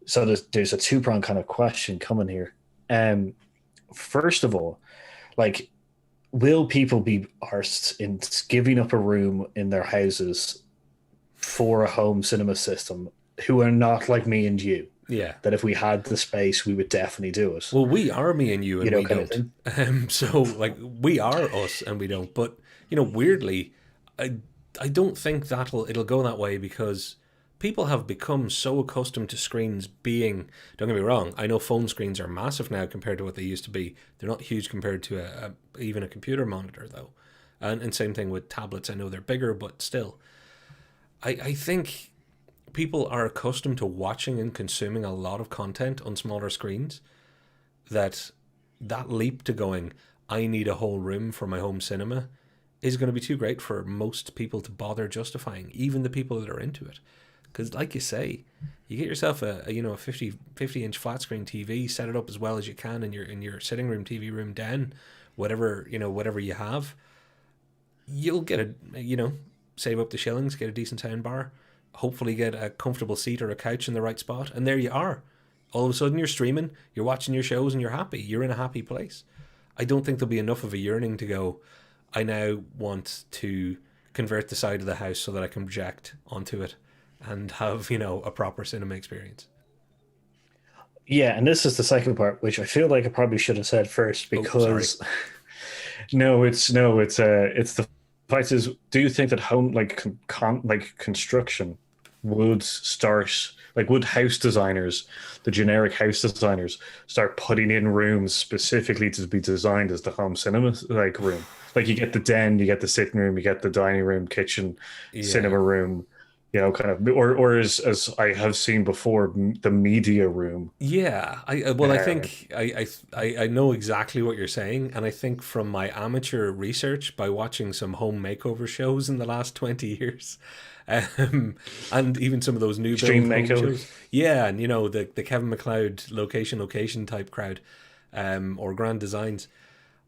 So there's a two-pronged kind of question coming here. Um, First of all, like, will people be arsed in giving up a room in their houses for a home cinema system who are not like me and you? Yeah. that if we had the space, we would definitely do it. Well, we are me and you, You and know, we kind of don't. thing. So, like, we are us, and we don't. But weirdly, I I don't think it'll go that way because people have become so accustomed to screens being. Don't get me wrong. I know phone screens are massive now compared to what they used to be. They're not huge compared to even a computer monitor, though. And same thing with tablets. I know they're bigger, but still, I think people are accustomed to watching and consuming a lot of content on smaller screens that leap to going, I need a whole room for my home cinema is going to be too great for most people to bother justifying, even the people that are into it. Because, like you say, you get yourself a 50 inch flat screen TV, set it up as well as you can in your sitting room, TV room, den, whatever you have. You'll get save up the shillings, get a decent sound bar, hopefully get a comfortable seat or a couch in the right spot, and there you are. All of a sudden, you're streaming, you're watching your shows, and you're happy. You're in a happy place. I don't think there'll be enough of a yearning to go, I now want to convert the side of the house so that I can project onto it and have, a proper cinema experience. Yeah, and this is the second part, which I feel like I probably should have said first Oh, sorry. because it's the fact is, do you think that home like construction would start would house designers, the generic house designers, start putting in rooms specifically to be designed as the home cinema room? Like you get the den, you get the sitting room, you get the dining room, kitchen, Yeah. cinema room, kind of, or as I have seen before, the media room. Yeah, well, I Um, think I know exactly what you're saying, and I think from my amateur research by watching some home makeover shows in the last 20 years, and even some of those new build Extreme home makeover. shows, yeah, and the Kevin McLeod location type crowd, or Grand Designs,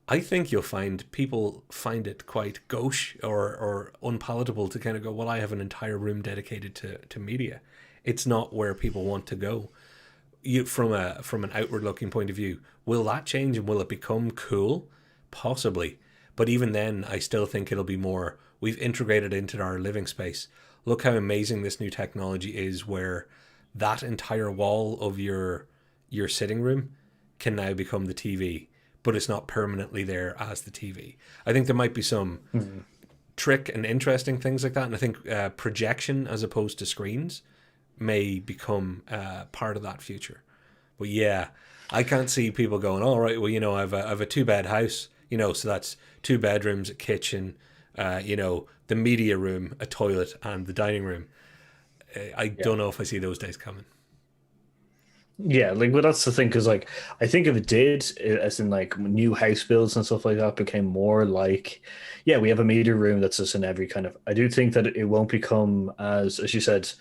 I think you'll find people find it quite gauche or unpalatable to kind of go, well, I have an entire room dedicated to media. It's not where people want to go. From an outward looking point of view, will that change and will it become cool? Possibly, but even then, I still think it'll be more. We've integrated into our living space. Look how amazing this new technology is, where that entire wall of your sitting room can now become the TV, but it's not permanently there as the TV. I think there might be some Mhm. trick and interesting things like that, and I think projection as opposed to screens may become part of that future. But yeah, I can't see people going, all right, well, I have a two-bed house, so that's two bedrooms, a kitchen, the media room, a toilet, and the dining room. I Yeah. don't know if I see those days coming. Yeah, but that's the thing, because I think if it did, as in new house builds and stuff like that, became more like, yeah, we have a media room that's just in every kind of. I do think that it won't become as you said,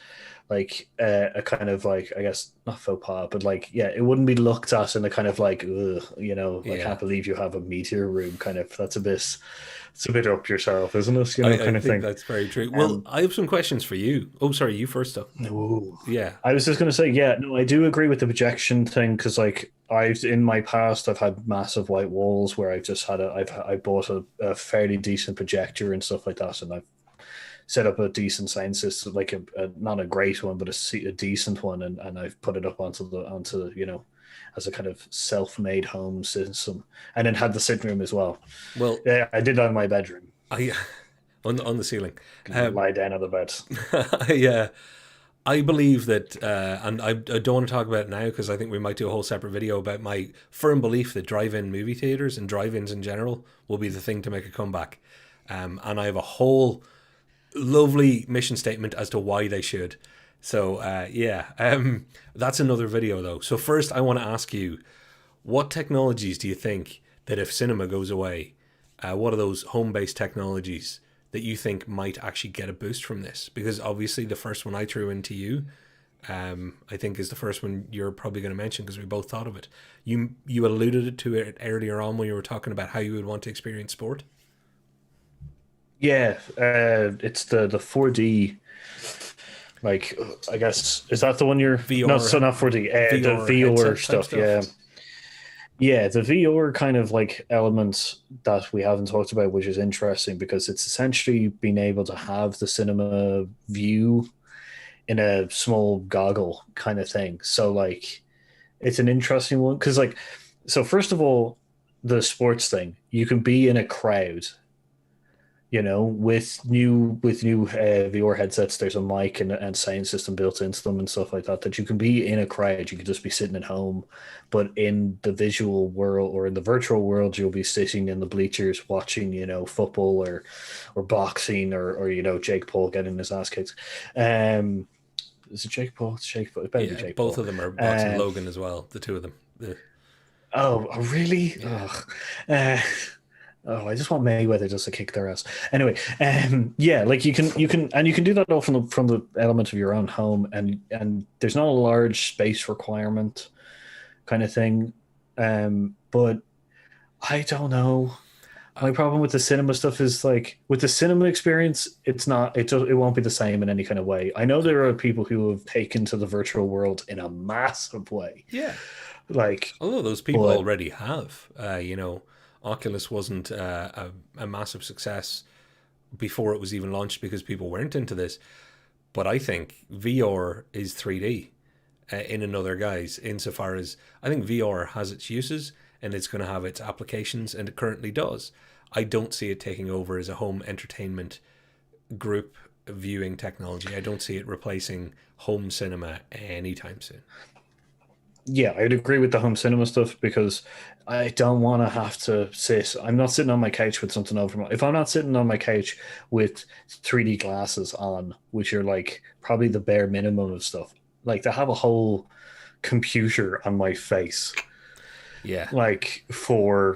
a kind of I guess not faux pas, but yeah, it wouldn't be looked at in a kind of ugh, I Yeah, can't believe you have a media room kind of. It's a bit up yourself, isn't it? I Kind of think thing. that's very true. Well, Um, I have some questions for you. Oh, sorry, you first, though. no. Yeah, I was just going to say, yeah, no, I do agree with the projection thing because, I've in my past, I've had massive white walls where I've just I bought a fairly decent projector and stuff like that, and I've set up a decent sound system, not a great one, but a decent one, and I've put it up onto as a kind of self-made home system, and then had the sitting room as well. well, Yeah, I did that in my bedroom. I on the ceiling. Can Um, lie down on the bed. yeah, I believe that, and I don't want to talk about it now because I think we might do a whole separate video about my firm belief that drive-in movie theaters and drive-ins in general will be the thing to make a comeback. And I have a whole lovely mission statement as to why they should. So yeah, that's another video though. So first, I want to ask you, what technologies do you think that if cinema goes away, what are those home-based technologies that you think might actually get a boost from this? Because obviously, the first one I threw into you, I think, is the first one you're probably going to mention because we both thought of it. You alluded to it earlier on when you were talking about how you would want to experience sport. Yeah, it's the 4D. I guess is that the one you're no, so VR, not 4D. The VR VR headset type stuff. stuff. Yeah, yeah, the VR kind of elements that we haven't talked about, which is interesting because it's essentially being able to have the cinema view in a small goggle kind of thing. So like it's an interesting one because like so first of all, the sports thing, you can be in a crowd, with new VR headsets. There's a mic and sound system built into them and stuff like that. That you can be in a crowd. You can just be sitting at home, but in the visual world or in the virtual world, you'll be sitting in the bleachers watching, football or boxing or Jake Paul getting his ass kicked. Um, is it Jake Paul? It's Jake Paul. It better be Yeah, Jake both Paul. of them are boxing Um, Logan as well. The two of them. oh, really? Yeah. Ugh. Uh, Oh, I just want Mayweather just to kick their ass. Anyway, yeah, like you can do that all from the element of your own home, and there's not a large space requirement kind of thing. But I don't know. Uh, My problem with the cinema stuff is like with the cinema experience, it won't be the same in any kind of way. I know there are people who have taken to the virtual world in a massive way, yeah. like, Although those people but already have, Oculus wasn't a massive success before it was even launched because people weren't into this. But I think VR is 3D in another guise, insofar as I think VR has its uses and it's going to have its applications, and it currently does. I don't see it taking over as a home entertainment group viewing technology. I don't see it replacing home cinema anytime soon. yeah, I'd agree with the home cinema stuff because I don't want to have to sit. I'm not sitting on my couch with something over my. If I'm not sitting on my couch with 3D glasses on, which are like probably the bare minimum of stuff, like to have a whole computer on my face, Yeah. like for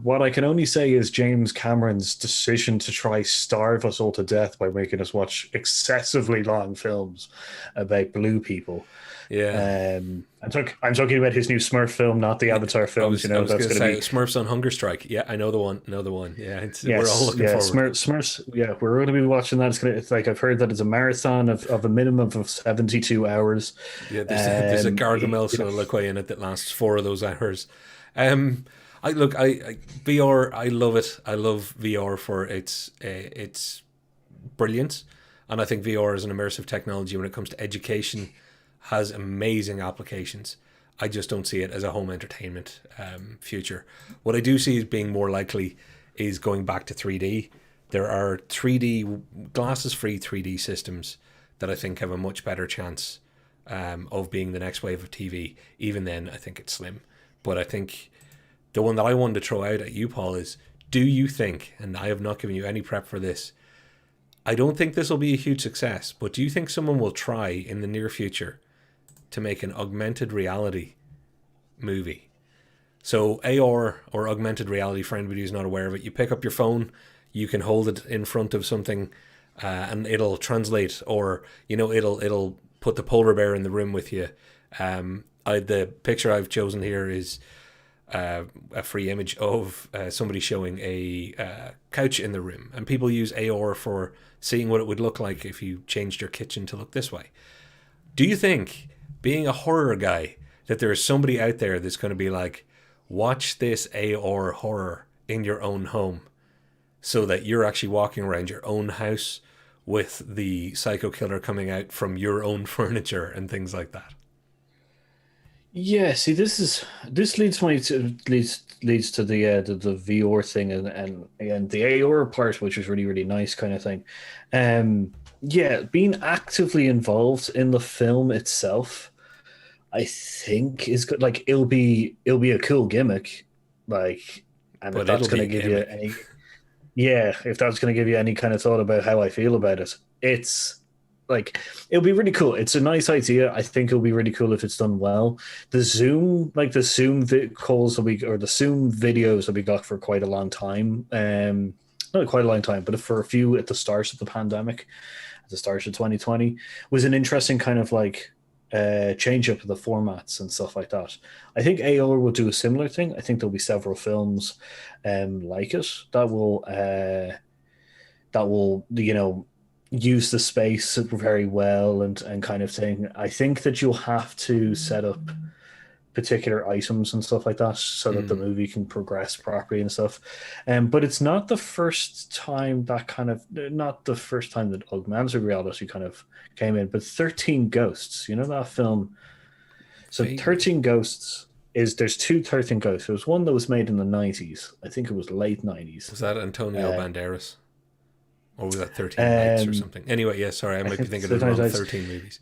what I can only say is James Cameron's decision to try starve us all to death by making us watch excessively long films about blue people. Yeah. I'm talking about his new Smurf film, not the Avatar I films. was I was That's going to going to say be Smurfs on Hunger Strike. Yeah, I know the one. Know the one. Yeah, we're all yes, looking yeah, forward. Smurfs. Yeah, we're going to be watching that. It's like I've heard that it's a marathon of a minimum of 72 hours. Yeah, there's a Gargamel You know, soliloquy in it that lasts 4 of those hours. Um, I look, I VR. I love it. I love VR for its brilliance, and I think VR is an immersive technology when it comes to education has amazing applications. I just don't see it as a home entertainment future. What I do see as being more likely is going back to 3D. There are 3D glasses free 3D systems that I think have a much better chance of being the next wave of TV. Even then, I think it's slim. But I think the one that I wanted to throw out at you, Paul, is do you think, and I have not given you any prep for this, I don't think this will be a huge success, but do you think someone will try in the near future to make an augmented reality movie? So AR or augmented reality, for anybody who's not aware of it, you pick up your phone, you can hold it in front of something, and it'll translate, or it'll put the polar bear in the room with you. The picture I've chosen here is a free image of somebody showing a couch in the room, and people use AR for seeing what it would look like if you changed your kitchen to look this way. Do you think, being a horror guy, that there is somebody out there that's going to be like, watch this AR horror in your own home, so that you're actually walking around your own house with the psycho killer coming out from your own furniture and things like that? yeah. See, this leads to the VR thing and the AR part, which is really really nice kind of thing. Yeah, being actively involved in the film itself, I think is good. Like it'll be a cool gimmick, like, and if But that's it'll going be to a give you gimmick. any, yeah, if that's going to give you any kind of thought about how I feel about it, it's like it'll be really cool. It's a nice idea. I think it'll be really cool if it's done well. Calls that we or the Zoom videos that we got for quite a long time, not quite a long time, but for a few at the start of the pandemic, at the start of 2020, was an interesting kind of like change up of the formats and stuff like that. I think AR will do a similar thing. I think there'll be several films like it that will use the space very well and kind of thing. I think that you'll have to set up particular items and stuff like that, so that the Mm. movie can progress properly and stuff. But it's not the first time that kind of not the first time that augmented reality kind of came in. But 13 Ghosts, you know that film? So Vaguely. 13 Ghosts is there's two 13 Ghosts. There was one that was made in the 90s. I think it was late 90s. Was that Antonio Uh, Banderas? Or was that 13 Nights or um, something? Anyway, yeah, sorry, I I might be think thinking it's of the the wrong 90s. 13 movies.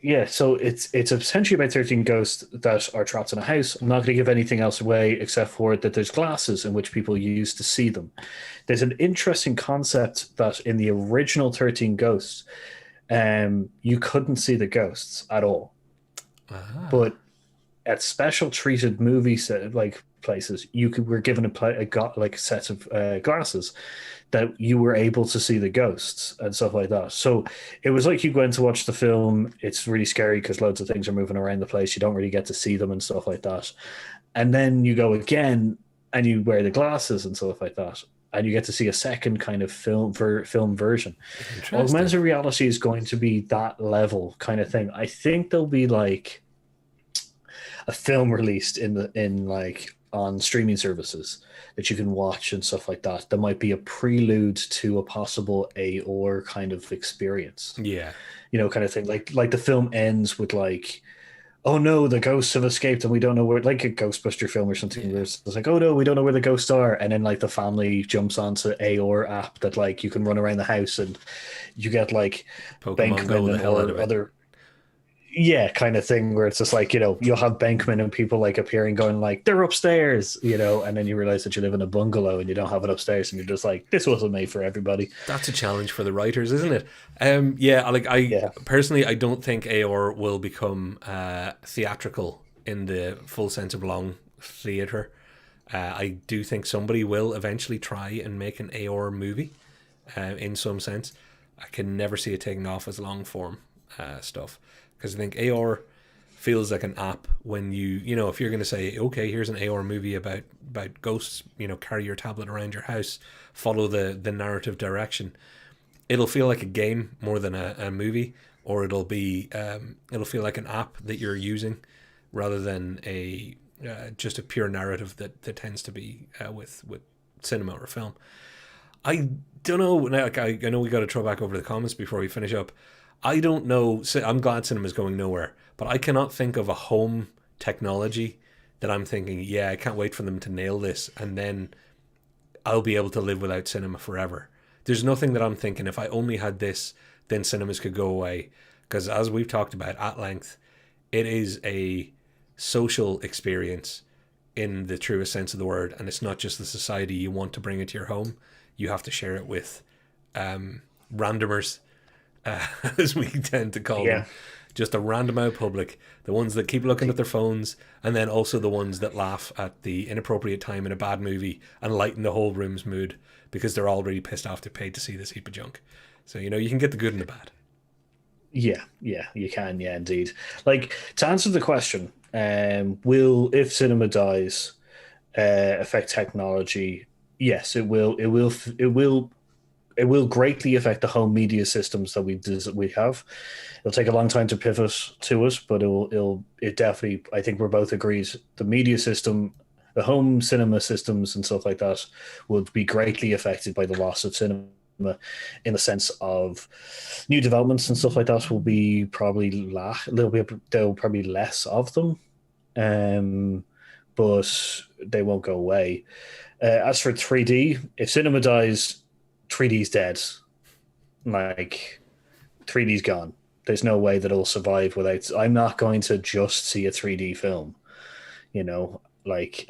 Yeah, so it's essentially about 13 ghosts that are trapped in a house. I'm not going to give anything else away except for that there's glasses in which people use to see them. There's an interesting concept that in the original 13 Ghosts, you couldn't see the ghosts at all. Ah, But at special treated movie set, like places, were given like a set of glasses that you were able to see the ghosts and stuff like that. So it was like you go in to watch the film. It's really scary because loads of things are moving around the place. You don't really get to see them and stuff like that. And then you go again and you wear the glasses and stuff like that. And you get to see a second kind of film version. interesting. Augmented reality is going to be that level kind of thing. I think there'll be like a film released in like on streaming services that you can watch and stuff like that. There might be a prelude to a possible AR kind of experience, Yeah. kind of thing. Like the film ends with like, oh no, the ghosts have escaped and we don't know where, like a Ghostbuster film or something where Yeah. it's like, oh no, we don't know where the ghosts are, and then like the family jumps onto AR app that like you can run around the house and you get like Pokemon Go Bankman the and hell out of or it. other yeah, kind of thing where it's just like, you'll have Bankman and people like appearing going like, they're upstairs, and then you realize that you live in a bungalow and you don't have it upstairs and you're just like, this wasn't made for everybody. That's a challenge for the writers, isn't it? Yeah, like I Yeah. personally, I don't think AR will become theatrical in the full sense of long theater. I do think somebody will eventually try and make an AR movie, in some sense. I can never see it taking off as long form stuff because I think AR feels like an app when if you're going to say, okay, here's an AR movie about ghosts, carry your tablet around your house, follow the narrative direction. It'll feel like a game more than a movie, or it'll feel like an app that you're using rather than a just a pure narrative that tends to be with cinema or film. I don't know. Like I know we got to throw back over the comments before we finish up. I don't know. I'm glad cinema's going nowhere, but I cannot think of a home technology that I'm thinking, yeah, I can't wait for them to nail this, and then I'll be able to live without cinema forever. There's nothing that I'm thinking, if I only had this, then cinemas could go away. Because as we've talked about at length, it is a social experience in the truest sense of the word, and it's not just the society you want to bring into your home. You have to share it with randomers, as we tend to call them. Yeah. Just a random out public, the ones that keep looking at their phones, and then also the ones that laugh at the inappropriate time in a bad movie and lighten the whole room's mood because they're already pissed off they paid to see this heap of junk. So, you can get the good and the bad. Yeah, yeah, you can, yeah, indeed. Like, to answer the question, will if cinema dies affect technology? Yes, it will. It will greatly affect the home media systems that we have. It'll take a long time to pivot to it, but it definitely. I think we're both agrees the media system, the home cinema systems and stuff like that would be greatly affected by the loss of cinema. In the sense of new developments and stuff like that will be probably there'll probably less of them, um, but they won't go away. As for 3D, if cinema dies, 3D's dead. Like 3D's gone. There's no way that it'll survive without. I'm not going to just see a 3D film, and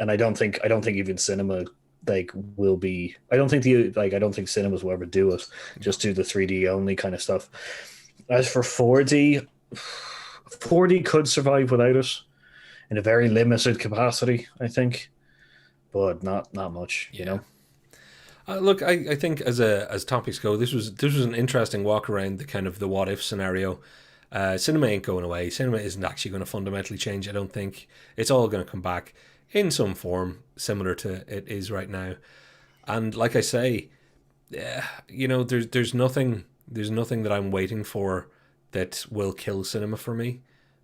I don't think even cinema like will be. I don't think cinemas will ever do it. No. Just do the 3D only kind of stuff. As for 4D, 4D could survive without it in a very limited capacity, I think, but not much, Yeah. Look, I think as topics go, this was an interesting walk around the kind of the what if scenario. Cinema ain't going away. Cinema isn't actually going to fundamentally change. I don't think it's all going to come back in some form similar to it is right now. And like I say, yeah, there's nothing that I'm waiting for that will kill cinema for me.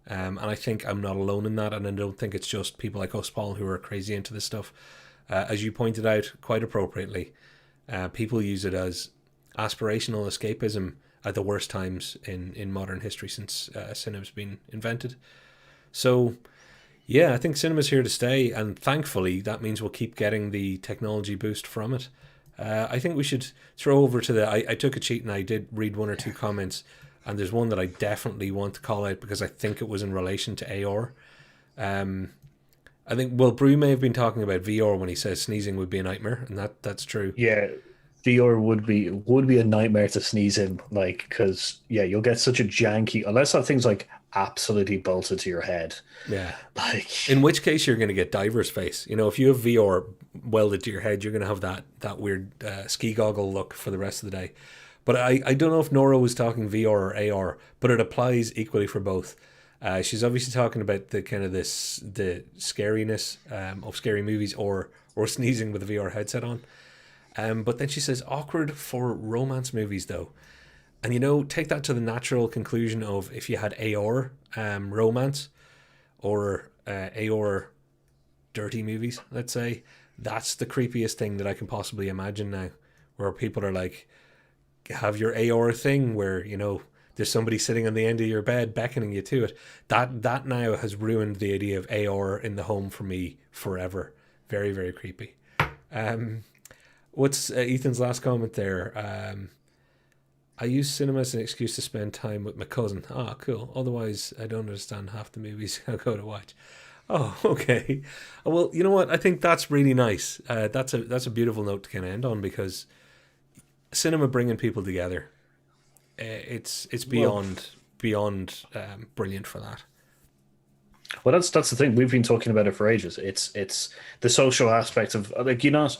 And I think I'm not alone in that, and I don't think it's just people like us, Paul, who are crazy into this stuff. As you pointed out quite appropriately, people use it as aspirational escapism at the worst times in modern history since cinema's been invented. So, yeah, I think cinema's here to stay, and thankfully that means we'll keep getting the technology boost from it. I think we should throw over to I took a cheat and I did read one or two comments, and there's one that I definitely want to call out because I think it was in relation to AR. Um, I think, well, Brew may have been talking about VR when he says sneezing would be a nightmare, and that's true. Yeah, VR would be a nightmare to sneeze in, like because yeah, you'll get such a janky unless that thing's like absolutely bolted to your head. Yeah. In Like which case, you're going to get diver's face. You know, if you have VR welded to your head, you're going to have that weird ski goggle look for the rest of the day. But I don't know if Nora was talking VR or AR, but it applies equally for both. She's obviously talking about the kind of the scariness of scary movies or sneezing with a VR headset on. But then she says awkward for romance movies though. And you know, take that to the natural conclusion of if you had AR romance or AR dirty movies, let's say, that's the creepiest thing that I can possibly imagine now, where people are like, have your AR thing where, you know, there's somebody sitting on the end of your bed beckoning you to it. That now has ruined the idea of AR in the home for me forever. Very, very creepy. Um, what's Ethan's last comment there? I use cinema as an excuse to spend time with my cousin. Ah, cool. Otherwise, I don't understand half the movies I go to watch. Oh, okay. Well, you know what? I think that's really nice. That's a beautiful note to kind of end on because cinema bringing people together. It's well, beyond brilliant for that. well, that's the thing. We've been talking about it for ages. It's the social aspect of like you're not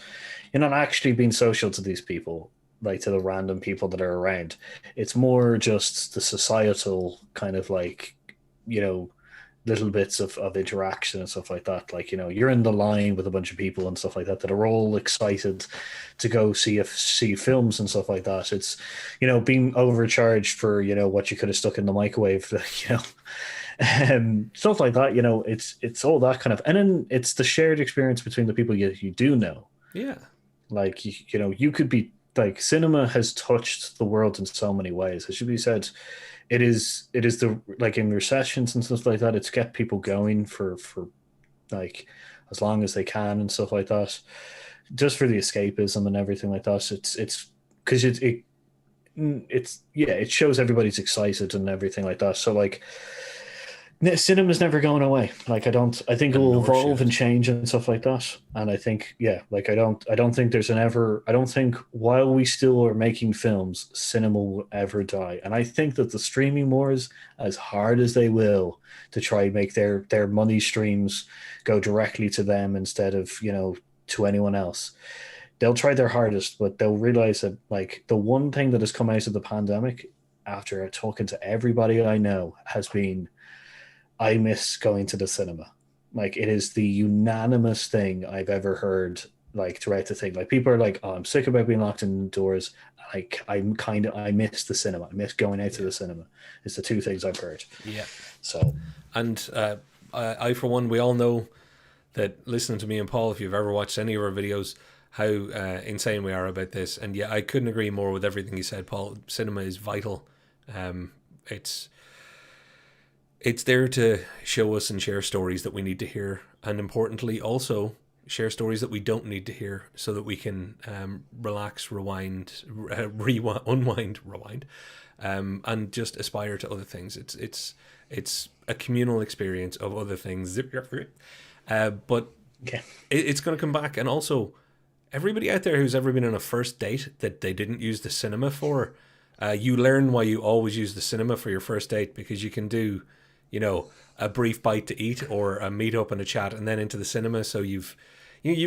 actually being social to these people, like to the random people that are around. It's more just the societal kind of like you know little bits of interaction and stuff like that. Like you're in the line with a bunch of people and stuff like that that are all excited to go see films and stuff like that. It's being overcharged for what you could have stuck in the microwave. Stuff like that. It's all that kind of, and then it's the shared experience between the people you do know. Yeah, Like you could be like cinema has touched the world in so many ways. It should be said, it is the like in recessions and stuff like that. It's kept people going for like as long as they can and stuff like that. Just for the escapism and everything like that. It's because it's yeah, it shows everybody's excited and everything like that. So like cinema's never going away. Like I think it and will nor evolve should and it. change and stuff like that. And I think yeah, like I don't think there's an ever I don't think while we still are making films, cinema will ever die. And I think that the streaming wars, as hard as they will to try and make their money streams go directly to them instead of to anyone else, they'll try their hardest, but they'll realize that like the one thing that has come out of the pandemic after talking to everybody I know has been I miss going to the cinema. Like it is the unanimous thing I've ever heard. Like throughout the thing, like people are like, "Oh, I'm sick about being locked indoors." Like I miss the cinema. I miss going out to Yeah, the cinema. It's the two things I've heard. yeah. So And I for one, we all know that listening to me and Paul, if you've ever watched any of our videos, how insane we are about this. And yeah, I couldn't agree more with everything you said, Paul. Cinema is vital. Um, it's it's there to show us and share stories that we need to hear, and importantly, also share stories that we don't need to hear, so that we can relax, unwind, rewind, and just aspire to other things. It's a communal experience of other things. But okay, it's going to come back, and also everybody out there who's ever been on a first date that they didn't use the cinema for, you learn why you always use the cinema for your first date, because you can do, a brief bite to eat or a meet up and a chat and then into the cinema. So you've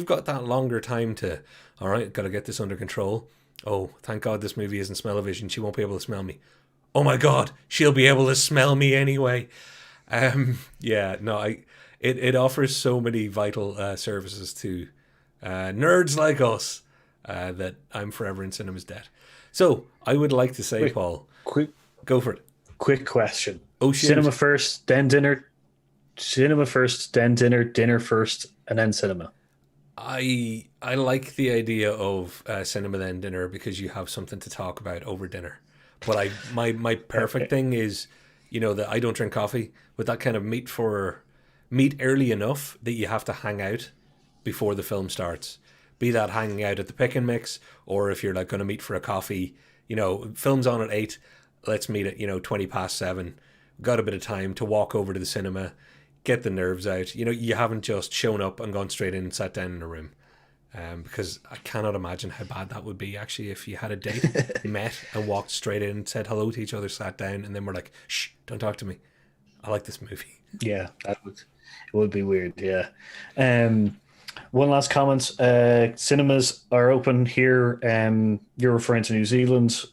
got that longer time to, all right, got to get this under control. Oh, thank God this movie isn't smell-o-vision. She won't be able to smell me. Oh my God, she'll be able to smell me anyway. Yeah, no, it offers so many vital services to nerds like us that I'm forever in cinema's debt. So I would like to say, quick, Paul, quick, go for it. quick question. Oh shit! Cinema first, then dinner. Cinema first, then dinner. Dinner first, and then cinema. I like the idea of cinema then dinner because you have something to talk about over dinner. But my perfect thing is, that I don't drink coffee, but that kind of meet early enough that you have to hang out before the film starts. Be that hanging out at the pick and mix, or if you're like going to meet for a coffee, film's on at 8, let's meet at 20 past 7. Got a bit of time to walk over to the cinema, get the nerves out. You haven't just shown up and gone straight in and sat down in a room. Because I cannot imagine how bad that would be actually if you had a date, met and walked straight in, said hello to each other, sat down, and then we're like, shh, don't talk to me. I like this movie. Yeah, it would be weird. Yeah. One last comment. Cinemas are open here. You're referring to New Zealand.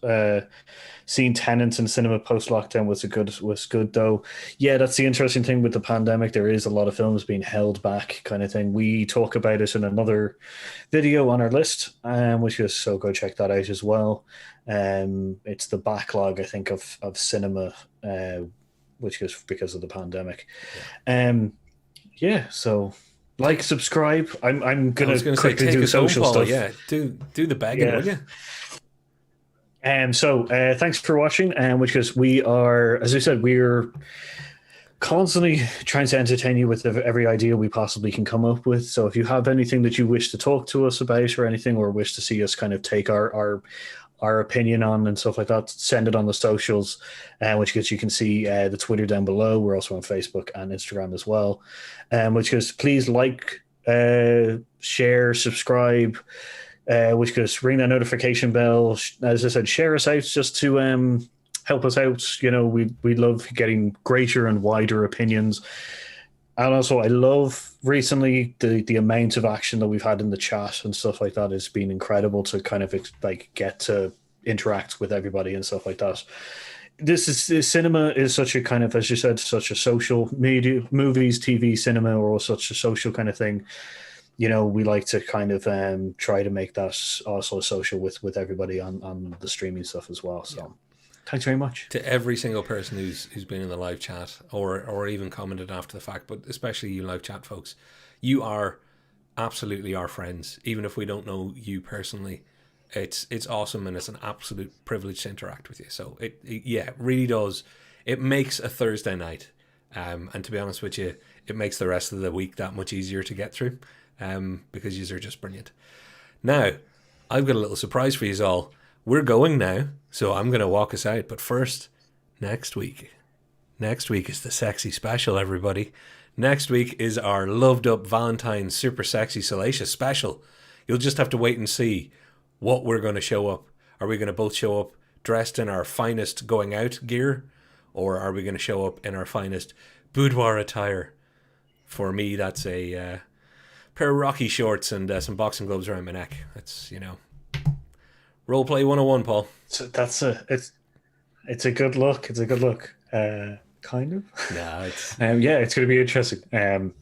Seeing Tenants in cinema post lockdown was good though. Yeah, that's the interesting thing with the pandemic. There is a lot of films being held back, kind of thing. We talk about it in another video on our list, which is so go check that out as well. It's the backlog, I think, of cinema, which is because of the pandemic. Yeah. So like, subscribe. I'm gonna quickly say, do social Paul, stuff. Yeah, do the begging, will you? So thanks for watching. Which is we are, as I said, we're constantly trying to entertain you with every idea we possibly can come up with. So if you have anything that you wish to talk to us about or anything, or wish to see us kind of take our opinion on and stuff like that, send it on the socials, which you can see the Twitter down below. We're also on Facebook and Instagram as well. Which is please like, share, subscribe. Which goes ring that notification bell. As I said, share us out just to help us out. We love getting greater and wider opinions. And also, I love recently the amount of action that we've had in the chat and stuff like that has been incredible to kind of like get to interact with everybody and stuff like that. Cinema is such a kind of, as you said, such a social media, movies, TV, cinema, or all such a social kind of thing. We like to kind of try to make that also social with everybody on the streaming stuff as well. So thanks very much. To every single person who's been in the live chat or even commented after the fact, but especially you live chat folks, you are absolutely our friends. Even if we don't know you personally, it's awesome and it's an absolute privilege to interact with you. So it really does. It makes a Thursday night, and to be honest with you, it makes the rest of the week that much easier to get through. Because yous are just brilliant. Now, I've got a little surprise for yous all. We're going now, so I'm going to walk us out. But first, next week. Next week is the sexy special, everybody. Next week is our loved up Valentine's super sexy salacious special. You'll just have to wait and see what we're going to show up. Are we going to both show up dressed in our finest going out gear? Or are we going to show up in our finest boudoir attire? For me, that's a pair of Rocky shorts and some boxing gloves around my neck. That's role play 101, Paul. So it's a good look. It's a good look. Kind of. Nah, it's it's going to be interesting.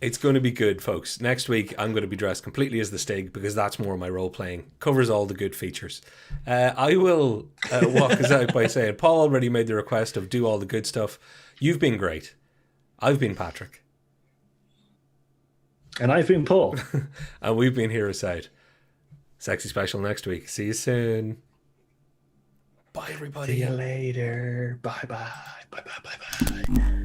It's going to be good, folks. Next week I'm going to be dressed completely as the Stig because that's more my role playing. Covers all the good features. I will walk us out by saying Paul already made the request of do all the good stuff. You've been great. I've been Patrick. And I've been Paul. And we've been Heroes Out. Sexy special next week. See you soon. Bye, everybody. See you later. Bye-bye. Bye-bye. Bye-bye.